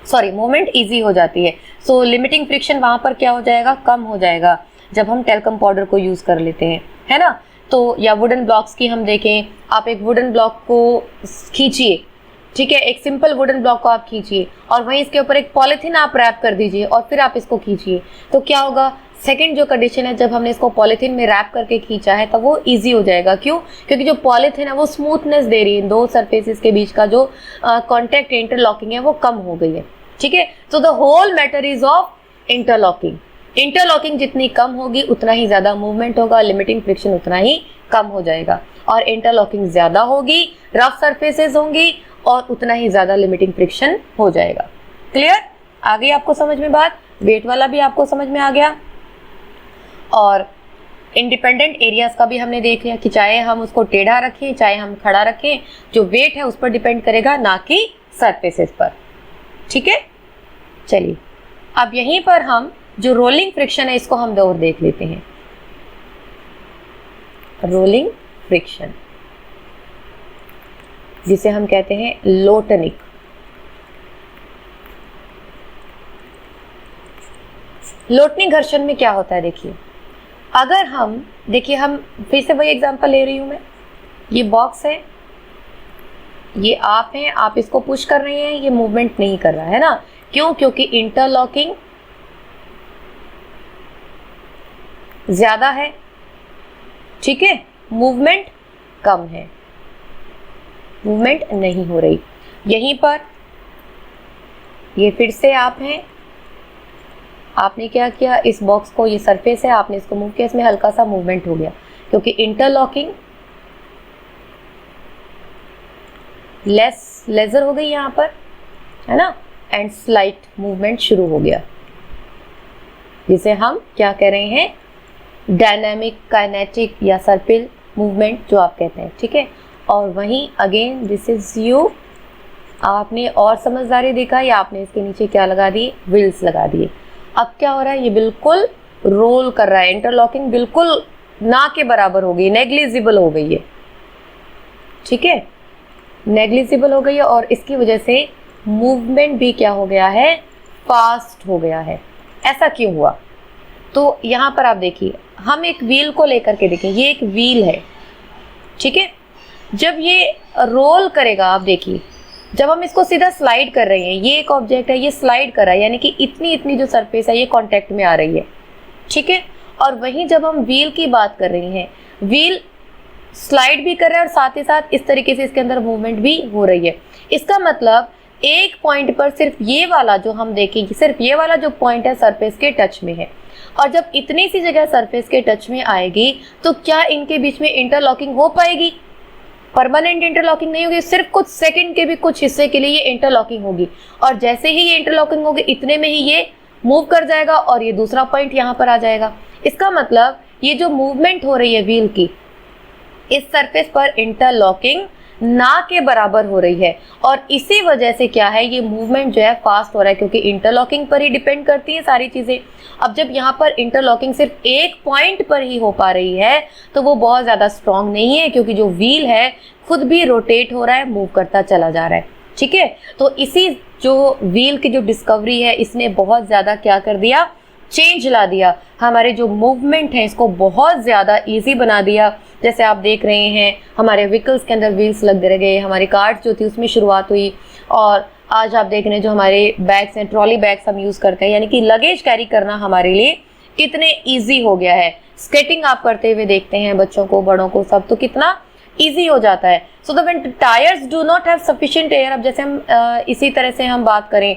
सॉरी मूवमेंट इजी हो जाती है। सो लिमिटिंग फ्रिक्शन वहां पर क्या हो जाएगा, कम हो जाएगा जब हम टेल्कम पाउडर को यूज कर लेते हैं, है ना। तो या वुडन ब्लॉक्स की हम देखें, आप एक वुडन ब्लॉक को खींचिए, ठीक है, एक सिंपल वुडन ब्लॉक को आप खींचिए और वहीं इसके ऊपर एक पॉलिथीन आप रैप कर दीजिए और फिर आप इसको खींचिए, तो क्या होगा, सेकंड जो कंडीशन है, जब हमने इसको पॉलिथीन में रैप करके खींचा है तब वो इजी हो जाएगा। क्यों? क्योंकि जो पॉलिथीन है वो स्मूथनेस दे रही है, दो सरफेसेस के बीच का जो कॉन्टैक्ट इंटरलॉकिंग है वो कम हो गई है। ठीक है, तो the whole matter is of interlocking. Interlocking जितनी कम होगी उतना ही ज्यादा मूवमेंट होगा, लिमिटिंग फ्रिक्शन उतना ही कम हो जाएगा। और इंटरलॉकिंग ज्यादा होगी, रफ सरफेसेस होंगी और उतना ही ज्यादा लिमिटिंग फ्रिक्शन हो जाएगा। क्लियर, आ गई आपको समझ में बात। वेट वाला भी आपको समझ में आ गया और इंडिपेंडेंट एरियाज का भी हमने देख लिया कि चाहे हम उसको टेढ़ा रखें चाहे हम खड़ा रखें, जो वेट है उस पर डिपेंड करेगा, ना कि सरफेसेस पर। ठीक है, चलिए अब यहीं पर हम जो रोलिंग फ्रिक्शन है इसको हम और देख लेते हैं। रोलिंग फ्रिक्शन जिसे हम कहते हैं लोटनिक। लोटनी घर्षण में क्या होता है, देखिए अगर हम देखिए, हम फिर से वही एग्जांपल ले रही हूं मैं, ये बॉक्स है, ये आप हैं, आप इसको पुश कर रहे हैं, ये मूवमेंट नहीं कर रहा है ना। क्यों? क्योंकि इंटरलॉकिंग ज्यादा है, ठीक है, मूवमेंट कम है, मूवमेंट नहीं हो रही। यहीं पर ये फिर से आप हैं, आपने क्या किया, इस बॉक्स को, ये सरफेस है, आपने इसको मूव किया, इसमें हल्का सा मूवमेंट हो गया क्योंकि इंटरलॉकिंग लेजर हो गई यहाँ पर, है ना, एंड स्लाइट मूवमेंट शुरू हो गया, जिसे हम क्या कह रहे हैं, डायनामिक, काइनेटिक या सर्पिल मूवमेंट जो आप कहते हैं, ठीक है। और वहीं अगेन दिस इज यू, आपने और समझदारी दिखा या आपने इसके नीचे क्या लगा दिए, व्हील्स लगा दिए। अब क्या हो रहा है, ये बिल्कुल रोल कर रहा है, इंटरलॉकिंग बिल्कुल ना के बराबर हो गई, नेग्लिजिबल हो गई है, ठीक है, नेग्लिजिबल हो गई है। और इसकी वजह से मूवमेंट भी क्या हो गया है, फास्ट हो गया है। ऐसा क्यों हुआ, तो यहाँ पर आप देखिए, हम एक व्हील को लेकर के देखें, ये एक व्हील है, ठीक है। जब ये रोल करेगा, आप देखिए, जब हम इसको सीधा स्लाइड कर रहे हैं, ये एक ऑब्जेक्ट है, ये स्लाइड कर रहा है, यानी कि इतनी इतनी जो सरफेस है ये कांटेक्ट में आ रही है, ठीक है। और वहीं जब हम व्हील की बात कर रहे हैं, व्हील स्लाइड भी कर रहा है और साथ ही साथ इस तरीके से इसके अंदर मूवमेंट भी हो रही है। इसका मतलब एक पॉइंट पर सिर्फ ये वाला जो हम देखेंगे, सिर्फ ये वाला जो पॉइंट है सरफेस के टच में है, और जब इतनी सी जगह सरफेस के टच में आएगी तो क्या इनके बीच में इंटरलॉकिंग हो पाएगी, परमानेंट इंटरलॉकिंग नहीं होगी, सिर्फ कुछ सेकंड के भी कुछ हिस्से के लिए ये इंटरलॉकिंग होगी। और जैसे ही ये इंटरलॉकिंग होगी, इतने में ही ये मूव कर जाएगा और ये दूसरा पॉइंट यहाँ पर आ जाएगा। इसका मतलब ये जो मूवमेंट हो रही है व्हील की, इस सरफेस पर इंटरलॉकिंग ना के बराबर हो रही है, और इसी वजह से क्या है, ये मूवमेंट जो है फास्ट हो रहा है, क्योंकि इंटरलॉकिंग पर ही डिपेंड करती है सारी चीजें। अब जब यहाँ पर इंटरलॉकिंग सिर्फ एक पॉइंट पर ही हो पा रही है तो वो बहुत ज्यादा स्ट्रांग नहीं है, क्योंकि जो व्हील है खुद भी रोटेट हो रहा है, मूव करता चला जा रहा है, ठीक है। तो इसी जो व्हील की जो डिस्कवरी है, इसने बहुत ज्यादा क्या कर दिया, चेंज ला दिया, हमारे जो मूवमेंट है इसको बहुत ज़्यादा इजी बना दिया। जैसे आप देख रहे हैं, हमारे व्हीकल्स के अंदर व्हील्स लग गए, हमारी कार्स जो थी उसमें शुरुआत हुई, और आज आप देख रहे हैं जो हमारे बैग्स हैं, ट्रॉली बैग्स हम यूज़ करते हैं, यानी कि लगेज कैरी करना हमारे लिए कितने ईजी हो गया है। स्केटिंग आप करते हुए देखते हैं बच्चों को, बड़ों को, सब, तो कितना ईजी हो जाता है। So the when tyres do not have sufficient air, अब जैसे हम इसी तरह से हम बात करें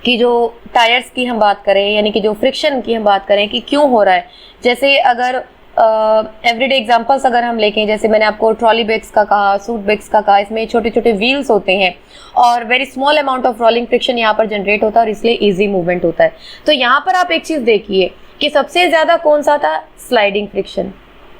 कि जो टायर्स की हम बात करें, यानी कि जो फ्रिक्शन की हम बात करें कि क्यों हो रहा है, जैसे अगर एवरीडे एग्जांपल्स अगर हम लेके, जैसे मैंने आपको ट्रॉली बैग्स का कहा, सूट बैग्स का कहा, इसमें छोटे छोटे व्हील्स होते हैं और very small amount of rolling friction यहाँ पर जनरेट होता है और इसलिए इजी मूवमेंट होता है। तो यहाँ पर आप एक चीज देखिए कि सबसे ज्यादा कौन सा था, स्लाइडिंग फ्रिक्शन,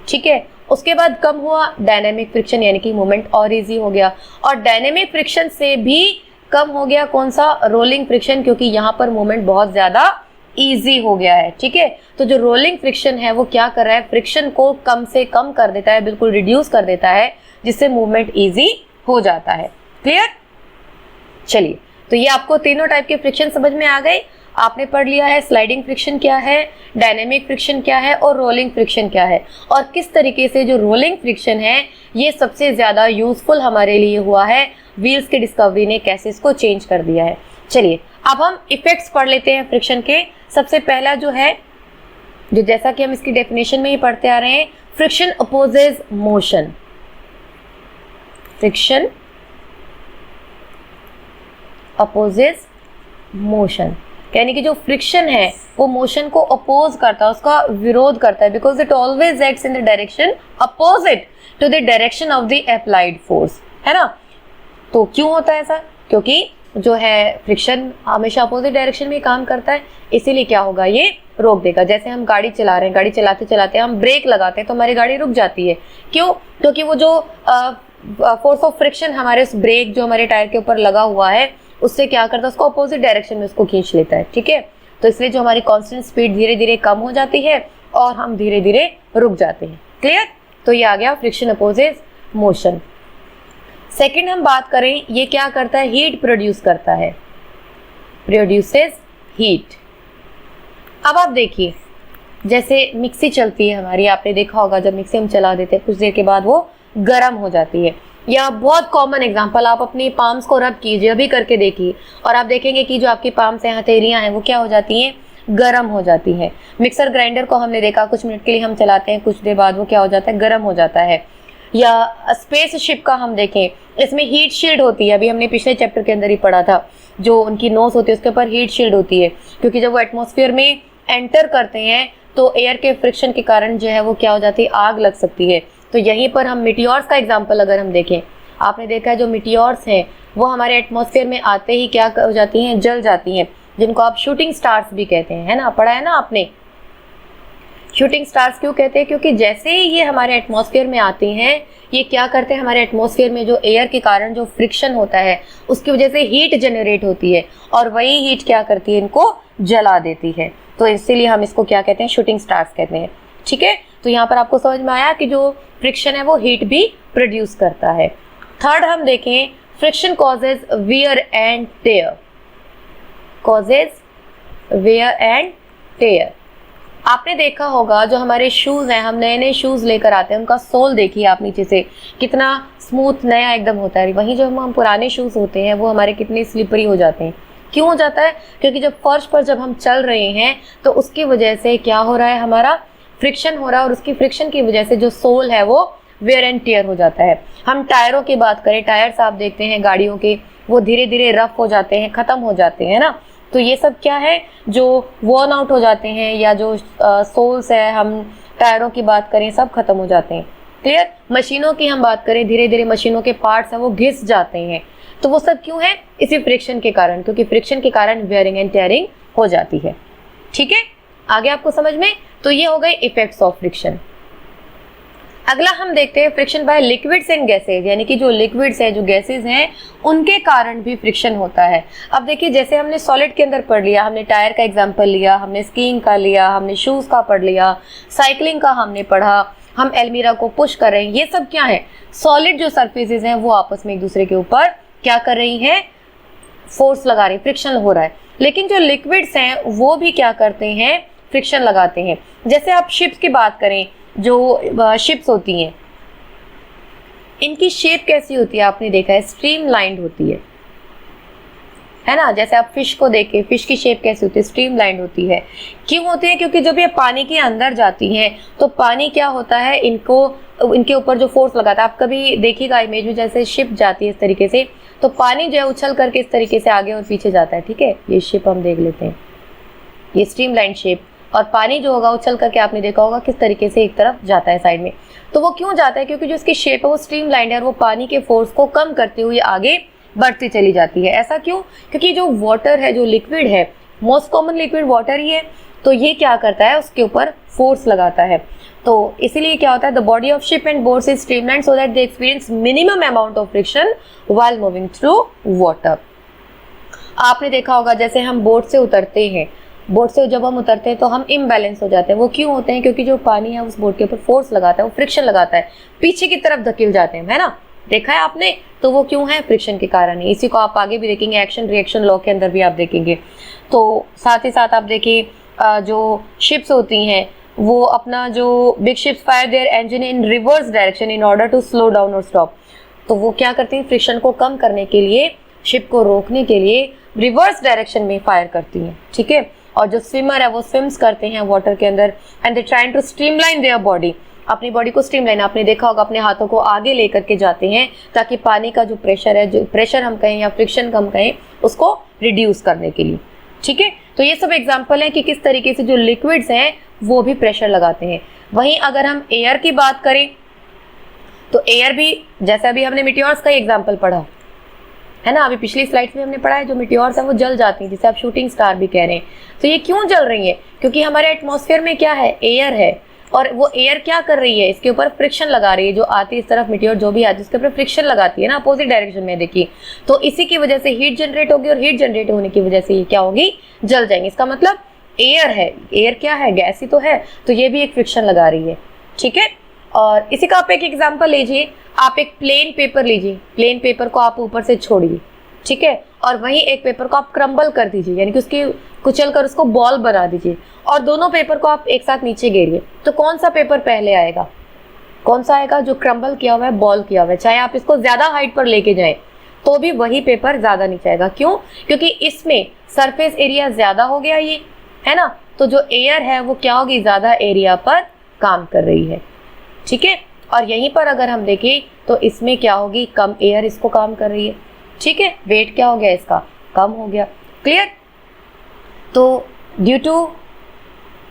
ठीक है। उसके बाद कम हुआ डायनेमिक फ्रिक्शन, यानी कि मूवमेंट और इजी हो गया, और डायनेमिक फ्रिक्शन से भी कम हो गया कौन सा, रोलिंग फ्रिक्शन, क्योंकि यहाँ पर मूवमेंट बहुत ज्यादा इजी हो गया है, ठीक है। तो जो रोलिंग फ्रिक्शन है वो क्या कर रहा है, फ्रिक्शन को कम से कम कर देता है, बिल्कुल रिड्यूस कर देता है, जिससे मूवमेंट इजी हो जाता है। क्लियर? चलिए, तो ये आपको तीनों टाइप के फ्रिक्शन समझ में आ गए। आपने पढ़ लिया है स्लाइडिंग फ्रिक्शन क्या है, डायनेमिक फ्रिक्शन क्या है और रोलिंग फ्रिक्शन क्या है, और किस तरीके से जो रोलिंग फ्रिक्शन है ये सबसे ज्यादा यूजफुल हमारे लिए हुआ है, व्हील्स की डिस्कवरी ने कैसे इसको चेंज कर दिया है। चलिए अब हम इफेक्ट्स पढ़ लेते हैं फ्रिक्शन के। सबसे पहला जो है, जो जैसा कि हम इसकी डेफिनेशन में ही पढ़ते आ रहे हैं, friction opposes motion, friction opposes motion, यानी कि जो फ्रिक्शन है वो मोशन को अपोज करता है, उसका विरोध करता है, because it always acts in the direction opposite to the direction of the applied force, है ना। तो क्यों होता है ऐसा, क्योंकि जो है फ्रिक्शन हमेशा अपोजिट डायरेक्शन में काम करता है, इसीलिए क्या होगा, ये रोक देगा। जैसे हम गाड़ी चला रहे हैं, गाड़ी चलाते चलाते हम ब्रेक लगाते हैं तो हमारी गाड़ी रुक जाती है, क्यों, क्योंकि वो जो फोर्स ऑफ फ्रिक्शन हमारे उस ब्रेक जो हमारे टायर के ऊपर लगा हुआ है उससे क्या करता है, उसको अपोजिट डायरेक्शन में उसको खींच लेता है, ठीक है। तो इसलिए जो हमारी कांस्टेंट स्पीड धीरे धीरे कम हो जाती है और हम धीरे धीरे रुक जाते हैं। क्लियर? तो ये आ गया फ्रिक्शन अपोजेस मोशन। सेकंड हम बात करें, ये क्या करता है, हीट प्रोड्यूस करता है, प्रोड्यूसेस हीट। अब आप देखिए, जैसे मिक्सी चलती है हमारी, आपने देखा होगा जब मिक्सी हम चला देते हैं कुछ देर के बाद वो गर्म हो जाती है, या बहुत कॉमन एग्जांपल, आप अपनी पाम्स को रब कीजिए, अभी करके देखिए, और आप देखेंगे कि जो आपकी पाम्स हैं, हथेलियां हैं, वो क्या हो जाती हैं, गर्म हो जाती है। मिक्सर ग्राइंडर को हमने देखा, कुछ मिनट के लिए हम चलाते हैं, कुछ देर बाद वो क्या हो जाता है, गर्म हो जाता है। या स्पेस शिप का हम देखें, इसमें हीट शील्ड होती है, अभी हमने पिछले चैप्टर के अंदर ही पढ़ा था, जो उनकी नोज होती है उसके ऊपर हीट शील्ड होती है, क्योंकि जब वो एटमॉस्फेयर में एंटर करते हैं तो एयर के फ्रिक्शन के कारण जो है वो क्या हो जाती है, आग लग सकती है। तो यहीं पर हम मिटियोर्स का एग्जाम्पल अगर हम देखें, आपने देखा है जो मिटियोर्स हैं वो हमारे एटमॉस्फेयर में आते ही क्या हो जाती हैं, जल जाती हैं, जिनको आप शूटिंग स्टार्स भी कहते हैं, है ना, पढ़ा है ना आपने। शूटिंग स्टार्स क्यों कहते हैं? क्योंकि जैसे ही ये हमारे एटमॉस्फेयर में आते हैं, ये क्या करते हैं, हमारे एटमॉस्फेयर में जो एयर के कारण जो फ्रिक्शन होता है उसकी वजह से हीट जनरेट होती है, और वही हीट क्या करती है, इनको जला देती है। तो इसीलिए हम इसको क्या कहते हैं, शूटिंग स्टार्स कहते हैं। ठीक है, तो यहाँ पर आपको समझ में आया कि जो फ्रिक्शन है वो हीट भी प्रोड्यूस करता है। थर्ड हम देखें, friction causes wear and tear. Causes wear and tear. आपने देखा होगा जो हमारे शूज़ हैं, हम नए नए शूज़ लेकर आते हैं, उनका सोल देखिए आप नीचे से कितना स्मूथ नया एकदम होता है। वहीं जो हम पुराने शूज़ होते हैं वो हमारे कितने स्लिपरी हो जाते हैं। क्यों हो जाता है? क्योंकि जब फर्श पर जब हम चल रहे हैं तो उसकी वजह से क्या हो रहा है, हमारा फ्रिक्शन हो रहा है, और उसकी फ्रिक्शन की वजह से जो सोल है वो वेयर एंड टियर हो जाता है। हम टायरों की बात करें, टायर्स आप देखते हैं गाड़ियों के, वो धीरे धीरे रफ हो जाते हैं, ख़त्म हो जाते हैं ना। तो ये सब क्या है, जो वॉर्न आउट हो जाते हैं, या जो सोल्स है, हम टायरों की बात करें, सब खत्म हो जाते हैं। क्लियर? मशीनों की हम बात करें, धीरे धीरे मशीनों के पार्ट्स हैं वो घिस जाते हैं। तो वो सब क्यों है? इसी फ्रिक्शन के कारण, क्योंकि फ्रिक्शन के कारण वेयरिंग एंड टेयरिंग हो जाती है। ठीक है, आगे आपको समझ में? तो ये हो गए इफेक्ट्स ऑफ फ्रिक्शन। अगला हम देखते हैं friction by liquids and gases, यानी कि जो लिक्विड्स है, जो गैसेज हैं, उनके कारण भी फ्रिक्शन होता है। अब देखिए, जैसे हमने सॉलिड के अंदर पढ़ लिया, हमने टायर का एग्जांपल लिया, हमने स्कीइंग का लिया, हमने शूज़ का पढ़ लिया, साइकिलिंग का हमने पढ़ा, हम एलमीरा को पुश कर रहे हैं, ये सब क्या है, सॉलिड जो सरफेसेज हैं वो आपस में एक दूसरे के ऊपर क्या कर रही हैं, फोर्स लगा रही, फ्रिक्शन हो रहा है। लेकिन जो लिक्विड्स हैं वो भी क्या करते हैं, फ्रिक्शन लगाते हैं। जैसे आप शिप्स की बात करें, जो शिप्स होती हैं, इनकी शेप कैसी होती है, आपने देखा है, स्ट्रीमलाइंड होती है ना। जैसे आप फिश को देखें, फिश की शेप कैसी होती है, स्ट्रीमलाइंड होती है। क्यों होती है? क्योंकि जब ये पानी के अंदर जाती हैं तो पानी क्या होता है, इनके ऊपर जो फोर्स लगाता है, आप कभी देखिएगा इमेज में, जैसे शिप जाती है इस तरीके से, तो पानी जो है उछल करके इस तरीके से आगे और पीछे जाता है। ठीक है, ये शिप हम देख लेते हैं, ये स्ट्रीमलाइन शेप, और पानी जो होगा उछल करके आपने देखा होगा किस तरीके से एक तरफ जाता है साइड में। तो वो क्यों जाता है? क्योंकि जो इसकी शेप है वो स्ट्रीमलाइन है, और वो पानी के फोर्स को कम करते हुए आगे बढ़ती चली जाती है। ऐसा क्यों? क्योंकि जो वाटर है, जो लिक्विड है, मोस्ट कॉमन लिक्विड वाटर ही है, तो ये क्या करता है, उसके ऊपर फोर्स लगाता है। तो इसीलिए क्या होता है, the body of ship and boats is streamline so that they experience minimum amount of friction while moving through water. आपने देखा होगा जैसे हम बोट से उतरते हैं, बोट से जब हम उतरते हैं तो हम इम्बैलेंस हो जाते हैं। वो क्यों होते हैं? क्योंकि जो पानी है उस बोट के ऊपर फोर्स लगाता है, वो फ्रिक्शन लगाता है, पीछे की तरफ धकेल जाते हैं, है ना, देखा है आपने। तो वो क्यों है? फ्रिक्शन के कारण है। इसी को आप आगे भी देखेंगे, एक्शन रिएक्शन लॉ के अंदर भी आप देखेंगे। तो साथ ही साथ आप देखिए, जो शिप्स होती हैं वो अपना जो big ships fire their engine in reverse direction in order to slow down और स्टॉप। तो वो क्या करती हैं, फ्रिक्शन को कम करने के लिए, शिप को रोकने के लिए रिवर्स डायरेक्शन में फायर करती हैं। ठीक है, और जो स्विमर है वो स्विम्स करते हैं वाटर के अंदर, and they trying to streamline their body, अपनी बॉडी को स्ट्रीमलाइन, आपने देखा होगा अपने हाथों को आगे लेकर के जाते हैं ताकि पानी का जो प्रेशर है, जो प्रेशर हम कहें या फ्रिक्शन हम कहें, उसको रिड्यूस करने के लिए। ठीक है, तो ये सब एग्जांपल है कि किस तरीके से जो लिक्विड्स हैं वो भी प्रेशर लगाते हैं। वहीं अगर हम एयर की बात करें तो एयर भी, जैसे अभी हमने मिटियोर्स का एग्जाम्पल पढ़ा है ना, अभी पिछली स्लाइड्स में हमने पढ़ा है, जो मिटियोर्स हैं वो जल जाती हैं, जिसे आप शूटिंग स्टार भी कह रहे हैं। तो ये क्यों जल रही है? क्योंकि हमारे एटमॉस्फेयर में क्या है, एयर है, और वो एयर क्या कर रही है, इसके ऊपर फ्रिक्शन लगा रही है। जो आती है इस तरफ मिटियोर, जो भी आती है उसके ऊपर फ्रिक्शन लगाती है ना, अपोजिट डायरेक्शन में, देखिए। तो इसी की वजह से हीट जनरेट होगी, और हीट जनरेट होने की वजह से ये क्या होगी, जल जाएंगे। इसका मतलब एयर है, एयर क्या है, गैस ही तो है, तो ये भी एक फ्रिक्शन लगा रही है। ठीक है, और इसी का आप एक एग्जाम्पल लीजिए, आप एक प्लेन पेपर लीजिए, प्लेन पेपर को आप ऊपर से छोड़िए, ठीक है, और वहीं एक पेपर को आप क्रम्बल कर दीजिए, यानी कि उसकी कुचल कर उसको बॉल बना दीजिए, और दोनों पेपर को आप एक साथ नीचे गिरिए। तो कौन सा पेपर पहले आएगा? कौन सा आएगा? जो क्रम्बल किया हुआ है, बॉल किया हुआ है। चाहे आप इसको ज्यादा हाइट पर लेके जाएं तो भी वही पेपर ज्यादा नीचे आएगा। क्यों? क्योंकि इसमें सरफेस एरिया ज्यादा हो गया, ये है ना, तो जो एयर है वो क्या होगी, ज्यादा एरिया पर काम कर रही है। ठीक है, और यहीं पर अगर हम देखें तो इसमें क्या होगी, कम एयर इसको काम कर रही है। ठीक है, वेट क्या हो गया इसका, कम हो गया। क्लियर? तो due to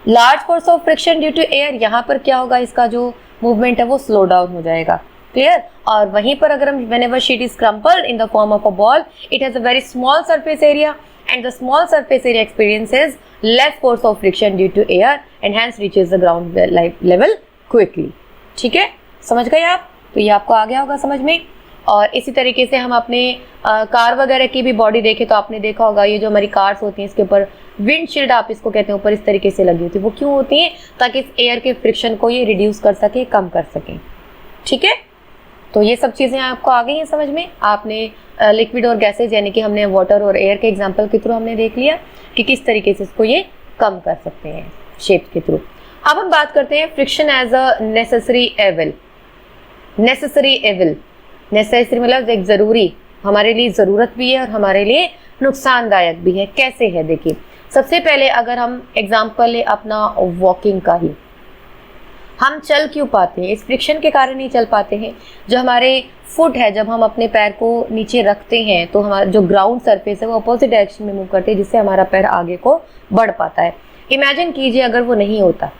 large force of friction due to air, यहाँ पर क्या होगा, इसका जो मूवमेंट है वो स्लो डाउन हो जाएगा। क्लियर? और वहीं पर अगर हम whenever sheet is crumpled in the form of a ball, it has a very small surface area and the small surface area experiences less force of friction due to air and hence reaches the ground level quickly. ठीक है, समझ गए आप? तो ये आपको आ गया होगा समझ में। और इसी तरीके से हम अपने कार वगैरह की भी बॉडी देखें तो आपने देखा होगा ये जो हमारी कार्स होती हैं इसके ऊपर विंडशील्ड आप इसको कहते हैं ऊपर इस तरीके से लगी होती है। वो क्यों होती है? ताकि इस एयर के फ्रिक्शन को ये रिड्यूस कर सके, कम कर सके। ठीक है, तो ये सब चीज़ें आपको आ गई हैं समझ में। आपने लिक्विड और गैसेज यानी कि हमने वाटर और एयर के एग्जाम्पल के थ्रू हमने देख लिया कि किस तरीके से इसको ये कम कर सकते हैं शेप के थ्रू। अब हम बात करते हैं friction as a necessary evil. Necessary evil, necessary मतलब एक ज़रूरी, हमारे लिए ज़रूरत भी है और हमारे लिए नुकसानदायक भी है। कैसे है देखिए, सबसे पहले अगर हम एग्जाम्पल ले अपना वॉकिंग का ही, हम चल क्यों पाते हैं? इस फ्रिक्शन के कारण ही चल पाते हैं। जो हमारे फुट है, जब हम अपने पैर को नीचे रखते हैं तो हमारा जो ग्राउंड सरफेस है वो अपोजिट डायरेक्शन में मूव करते हैं, जिससे हमारा पैर आगे को बढ़ पाता है। इमेजिन कीजिए अगर वो नहीं होता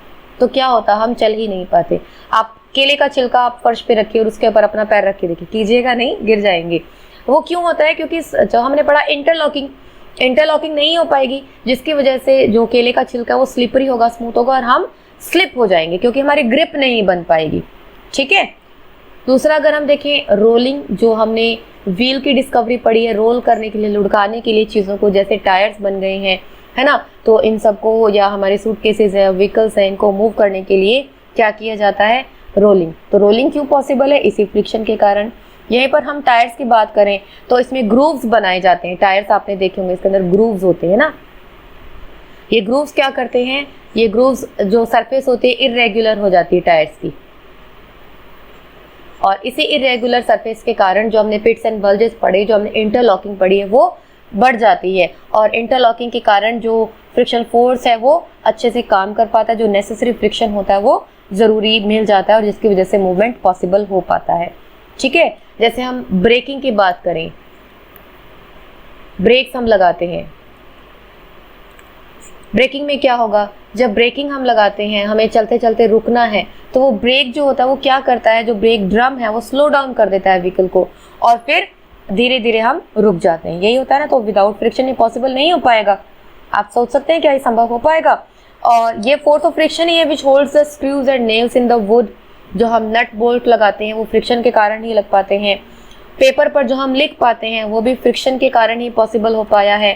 तो क्या होता, हम चल ही नहीं पाते। आप केले का छिलका आप फर्श पे रखिए और उसके ऊपर अपना पैर रख के देखिए, कीजिएगा नहीं, गिर जाएंगे। वो क्यों होता है? क्योंकि जो हमने पढ़ा इंटरलॉकिंग नहीं हो पाएगी, जिसकी वजह से जो केले का छिलका वो स्लिपरी होगा, स्मूथ होगा और हम स्लिप हो जाएंगे क्योंकि हमारी ग्रिप नहीं बन पाएगी। ठीक है, दूसरा अगर हम देखें रोलिंग, जो हमने व्हील की डिस्कवरी पढ़ी है, रोल करने के लिए, लुढ़काने के लिए चीज़ों को, जैसे टायर्स बन गए हैं, है ना, तो इन सबको या हमारे सूटकेसेस है, व्हीकल्स हैं, इनको मूव करने के लिए क्या किया जाता है? रोलिंग। तो रोलिंग क्यों पॉसिबल है? इसी फ्रिक्शन के कारण। यहीं पर हम टायर्स की बात करें तो इसमें ग्रूव्स बनाए जाते हैं। टायर्स आपने देखे होंगे, इसके अंदर ग्रूव्स होते हैं ना। ये ग्रूव्स क्या करते हैं? ये ग्रूव्स जो सरफेस होती है इरेगुलर हो जाती है टायर्स की, और इसी इरेगुलर सरफेस के कारण जो हमने पिट्स एंड बल्जेस पढ़े, जो हमने इंटरलॉकिंग पढ़ी है, वो बढ़ जाती है। और इंटरलॉकिंग के कारण जो फ्रिक्शन फोर्स है वो अच्छे से काम कर पाता है, जो नेसेसरी फ्रिक्शन होता है वो ज़रूरी मिल जाता है और जिसकी वजह से मूवमेंट पॉसिबल हो पाता है। ठीक है, जैसे हम ब्रेकिंग की बात करें, ब्रेक्स हम लगाते हैं, ब्रेकिंग में क्या होगा? जब ब्रेकिंग हम लगाते हैं, हमें चलते चलते रुकना है, तो वो ब्रेक जो होता है वो क्या करता है, जो ब्रेक ड्रम है वो स्लो डाउन कर देता है व्हीकल को और फिर धीरे धीरे हम रुक जाते हैं। यही होता है ना। तो विदाउट फ्रिक्शन ये पॉसिबल नहीं हो पाएगा। आप सोच सकते हैं क्या ये संभव हो पाएगा? और ये फोर्स ऑफ फ्रिक्शन ही है which holds the screws and nails in the wood. जो हम नट बोल्ट लगाते हैं वो फ्रिक्शन के कारण ही लग पाते हैं। पेपर पर जो हम लिख पाते हैं वो भी फ्रिक्शन के कारण ही पॉसिबल हो पाया है।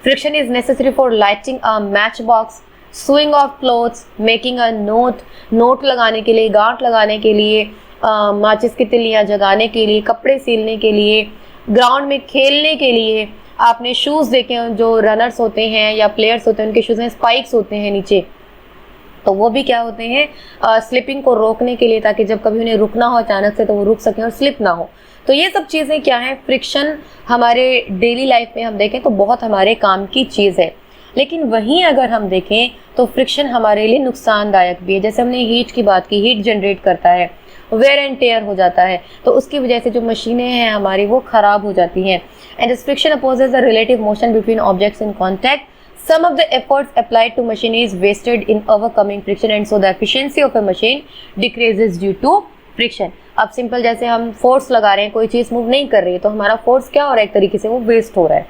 Friction is necessary for lighting a match box, sewing of clothes, making a note लगाने के लिए, गांठ लगाने के लिए, माचिस की तिल्लियाँ जगाने के लिए, कपड़े सीलने के लिए, ग्राउंड में खेलने के लिए। आपने शूज़ देखे, जो रनर्स होते हैं या प्लेयर्स होते हैं उनके शूज़ में स्पाइक्स होते हैं नीचे, तो वो भी क्या होते हैं? स्लिपिंग को रोकने के लिए, ताकि जब कभी उन्हें रुकना हो अचानक से तो वो रुक सकें और स्लिप ना हो। तो ये सब चीज़ें क्या हैं? फ्रिक्शन हमारे डेली लाइफ में हम देखें तो बहुत हमारे काम की चीज़ है। लेकिन वहीं अगर हम देखें तो फ्रिक्शन हमारे लिए नुकसानदायक भी है। जैसे हमने हीट की बात की, हीट जनरेट करता है, वेयर एंड टेयर हो जाता है, तो उसकी वजह से जो मशीनें हैं हमारी वो ख़राब हो जाती हैं। And this friction opposes the relative motion between objects in contact. Some of the efforts applied to machine is wasted in overcoming friction and so the efficiency of a machine decreases due to friction। अब simple जैसे हम force लगा रहे हैं, कोई चीज़ move नहीं कर रही है तो हमारा फोर्स क्या हो रहा है? एक तरीके से वो वेस्ट हो रहा है।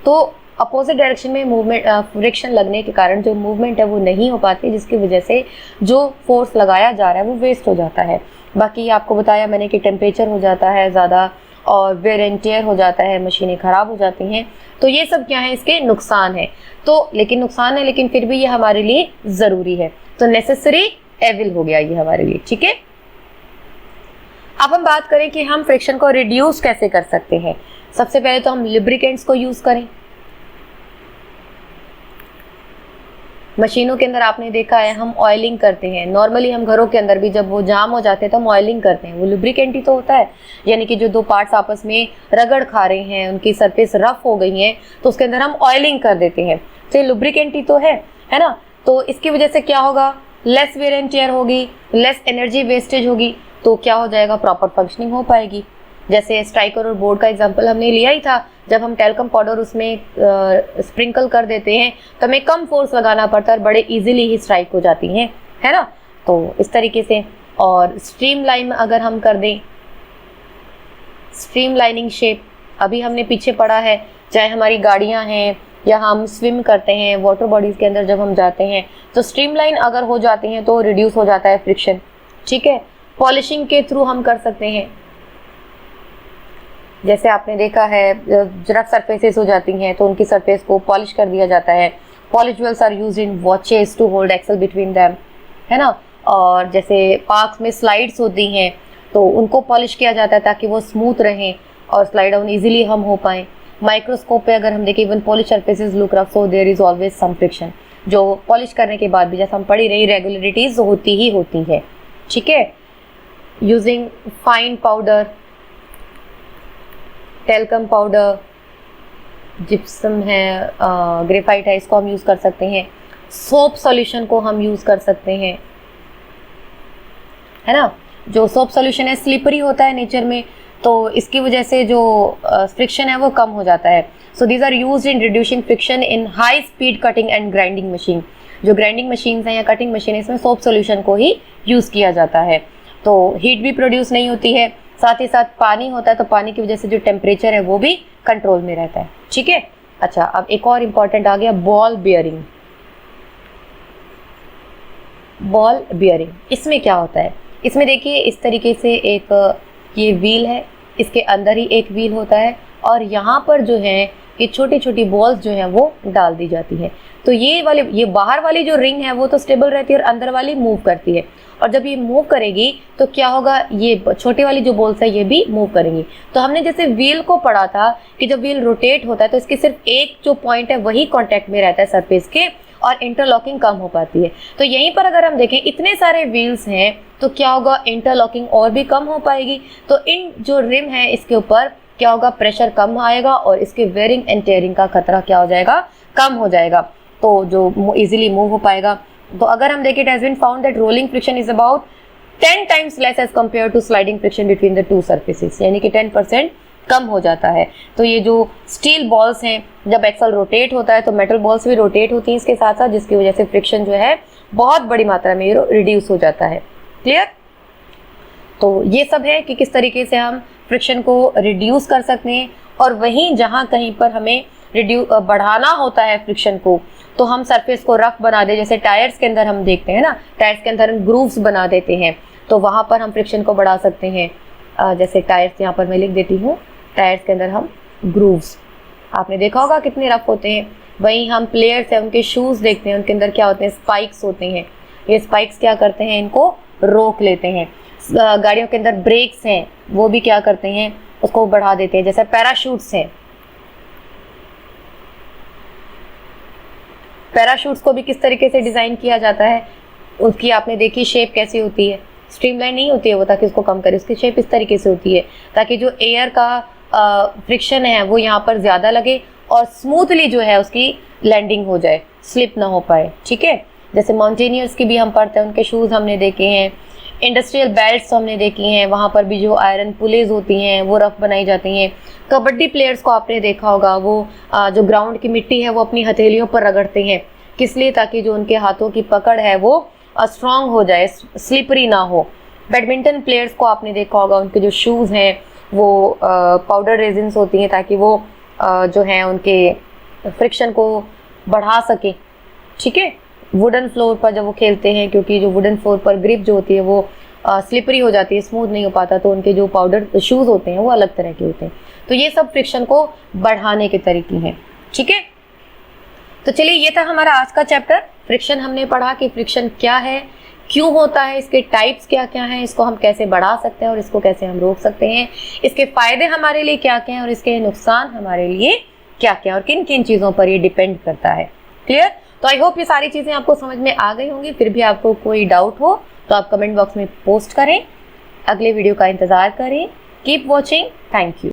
तो अपोजिट डायरेक्शन में मूवमेंट, फ्रिक्शन लगने के कारण जो मूवमेंट है वो नहीं हो पाती, जिसकी वजह से जो फोर्स लगाया जा रहा है वो वेस्ट हो जाता है। बाकी आपको बताया मैंने कि टेम्परेचर हो जाता है ज़्यादा और वेयर एंड टेयर हो जाता है, मशीनें ख़राब हो जाती हैं। तो ये सब क्या है? इसके नुकसान है। तो लेकिन नुकसान है, लेकिन फिर भी ये हमारे लिए ज़रूरी है। तो नेसेसरी एविल हो गया ये हमारे लिए। ठीक है, अब हम बात करें कि हम फ्रिक्शन को रिड्यूस कैसे कर सकते हैं। सबसे पहले तो हम लुब्रिकेंट्स को यूज़ करें। मशीनों के अंदर आपने देखा है हम ऑयलिंग करते हैं। नॉर्मली हम घरों के अंदर भी जब वो जाम हो जाते हैं तो हम ऑयलिंग करते हैं, वो लुब्रिकेंट ही तो होता है। यानी कि जो दो पार्ट्स आपस में रगड़ खा रहे हैं, उनकी सरफेस रफ हो गई है, तो उसके अंदर हम ऑयलिंग कर देते हैं, तो ये लुब्रिकेंट ही तो है ना। तो इसकी वजह से क्या होगा? लेस वेयर एंड टेयर होगी, लेस एनर्जी वेस्टेज होगी, तो क्या हो जाएगा? प्रॉपर फंक्शनिंग हो पाएगी। जैसे स्ट्राइकर और बोर्ड का एग्जांपल हमने लिया ही था, जब हम टेल्कम पाउडर उसमें स्प्रिंकल कर देते हैं तो हमें कम फोर्स लगाना पड़ता है और बड़े इजीली ही स्ट्राइक हो जाती हैं, है ना। तो इस तरीके से। और स्ट्रीमलाइन अगर हम कर दें, स्ट्रीमलाइनिंग शेप अभी हमने पीछे पढ़ा है, चाहे हमारी गाड़ियां हैं या हम स्विम करते हैं वाटर बॉडीज के अंदर, जब हम जाते हैं तो स्ट्रीमलाइन अगर हो जाते हैं तो रिड्यूस हो जाता है फ्रिक्शन। ठीक है, पॉलिशिंग के थ्रू हम कर सकते हैं, जैसे आपने देखा है रफ सरफेसेस हो जाती हैं तो उनकी सरफेस को पॉलिश कर दिया जाता है। Polish jewels are used in watches to hold axle between them, है ना। और जैसे पार्क्स में स्लाइड्स होती हैं तो उनको पॉलिश किया जाता है ताकि वो स्मूथ रहें और स्लाइड डाउन इजीली हम हो पाएँ। माइक्रोस्कोप पे अगर हम देखें, even polish surfaces look rough, so there is always some friction, जो पॉलिश करने के बाद भी जैसा हम पढ़ी रही रेगुलरिटीज होती ही होती है। ठीक है, using fine powder, talcum powder, gypsum है, ग्रेफाइट है, इसको हम यूज़ कर सकते हैं। सोप सॉल्यूशन को हम यूज़ कर सकते हैं, है ना। जो सोप सॉल्यूशन है स्लिपरी होता है नेचर में, तो इसकी वजह से जो फ्रिक्शन है वो कम हो जाता है। So these are used in reducing friction in high speed cutting and grinding machine. जो ग्राइंडिंग मशीन है या कटिंग मशीन है, इसमें सोप सॉल्यूशन को ही यूज़ किया जाता है, तो हीट भी प्रोड्यूस नहीं होती है। साथ ही साथ पानी होता है तो पानी की वजह से जो टेम्परेचर है वो भी कंट्रोल में रहता है। ठीक है, अच्छा अब एक और इम्पॉर्टेंट आ गया, बॉल बियरिंग। बॉल बियरिंग इसमें क्या होता है, इसमें देखिए इस तरीके से एक ये व्हील है, इसके अंदर ही एक व्हील होता है और यहाँ पर जो है ये छोटी छोटी बॉल्स जो है वो डाल दी जाती है। तो ये बाहर वाली जो रिंग है वो तो स्टेबल रहती है और अंदर वाली मूव करती है, और जब ये मूव करेगी तो क्या होगा, ये छोटी वाली जो बॉल्स है ये भी मूव करेंगी। तो हमने जैसे व्हील को पढ़ा था कि जब व्हील रोटेट होता है तो इसकी सिर्फ एक जो पॉइंट है वही कॉन्टैक्ट में रहता है सरफेस के, और इंटरलॉकिंग कम हो पाती है। तो यहीं पर अगर हम देखें इतने सारे व्हील्स हैं तो क्या होगा, इंटरलॉकिंग और भी कम हो पाएगी। तो इन जो रिम है इसके ऊपर क्या होगा, प्रेशर कम आएगा और इसके वेयरिंग एंड टेयरिंग का खतरा क्या हो जाएगा, कम हो जाएगा, तो जो इजीली मूव हो पाएगा। तो अगर हम देखें, it has been found that rolling friction is about 10 times less as compare to sliding friction between the two surfaces, यानी कि 10% कम हो जाता है। तो ये जो स्टील बॉल्स हैं, जब एक्सल रोटेट होता है तो मेटल बॉल्स भी रोटेट होती हैं इसके साथ साथ, जिसकी वजह से फ्रिक्शन जो है बहुत बड़ी मात्रा में रिड्यूस हो जाता है। क्लियर? तो ये सब है कि किस तरीके से हम फ्रिक्शन को रिड्यूस कर सकते हैं, और वहीं जहाँ कहीं पर हमें बढ़ाना होता है फ्रिक्शन को, तो हम सरफेस को रफ बना दे, जैसे टायर्स के अंदर हम देखते हैं ना, टायर्स के अंदर हम ग्रूव्स बना देते हैं, तो वहाँ पर हम फ्रिक्शन को बढ़ा सकते हैं। जैसे टायर्स यहाँ पर मैं लिख देती हूँ, टायर्स के अंदर हम ग्रूव्स, आपने देखा होगा कितने रफ होते हैं। वहीं हम प्लेयर्स हैं, उनके शूज़ देखते हैं, उनके अंदर क्या होते हैं, स्पाइक्स होते हैं। ये स्पाइक्स क्या करते हैं, इनको रोक लेते हैं। गाड़ियों के अंदर ब्रेक्स हैं, वो भी क्या करते हैं, उसको बढ़ा देते हैं। जैसे पैराशूट्स हैं, पैराशूट्स को भी किस तरीके से डिज़ाइन किया जाता है, उसकी आपने देखी शेप कैसी होती है, स्ट्रीमलाइन नहीं होती है वो, ताकि उसको कम करे। उसकी शेप इस तरीके से होती है ताकि जो एयर का फ्रिक्शन है वो यहाँ पर ज़्यादा लगे और स्मूथली जो है उसकी लैंडिंग हो जाए, स्लिप ना हो पाए। ठीक है, जैसे माउंटेनियर्स की भी हम पढ़ते हैं, उनके शूज़ हमने देखे हैं। इंडस्ट्रियल बेल्ट्स हमने देखी हैं, वहाँ पर भी जो आयरन पुलेज होती हैं वो रफ बनाई जाती हैं। कबड्डी प्लेयर्स को आपने देखा होगा, वो जो ग्राउंड की मिट्टी है वो अपनी हथेलियों पर रगड़ते हैं, किस लिए, ताकि जो उनके हाथों की पकड़ है वो स्ट्रॉन्ग हो जाए, स्लिपरी ना हो। बैडमिंटन प्लेयर्स को आपने देखा होगा, उनके जो शूज़ हैं वो पाउडर रेजिन्स होती हैं ताकि वो जो हैं उनके फ्रिक्शन को बढ़ा सके। ठीक है, वुडन फ्लोर पर जब वो खेलते हैं, क्योंकि जो वुडन फ्लोर पर ग्रिप जो होती है वो स्लिपरी हो जाती है, स्मूथ नहीं हो पाता, तो उनके जो पाउडर शूज़ होते हैं वो अलग तरह के होते हैं। तो ये सब फ्रिक्शन को बढ़ाने के तरीके हैं। ठीक है, तो चलिए ये था हमारा आज का चैप्टर। फ्रिक्शन हमने पढ़ा कि फ्रिक्शन क्या है, क्यों होता है, इसके टाइप्स क्या क्या हैं, इसको हम कैसे बढ़ा सकते हैं और इसको कैसे हम रोक सकते हैं, इसके फ़ायदे हमारे लिए क्या क्या हैं और इसके नुकसान हमारे लिए क्या क्या, और किन किन चीज़ों पर ये डिपेंड करता है। क्लियर? तो आई होप ये सारी चीज़ें आपको समझ में आ गई होंगी। फिर भी आपको कोई डाउट हो तो आप कमेंट बॉक्स में पोस्ट करें। अगले वीडियो का इंतज़ार करें। Keep watching. Thank you.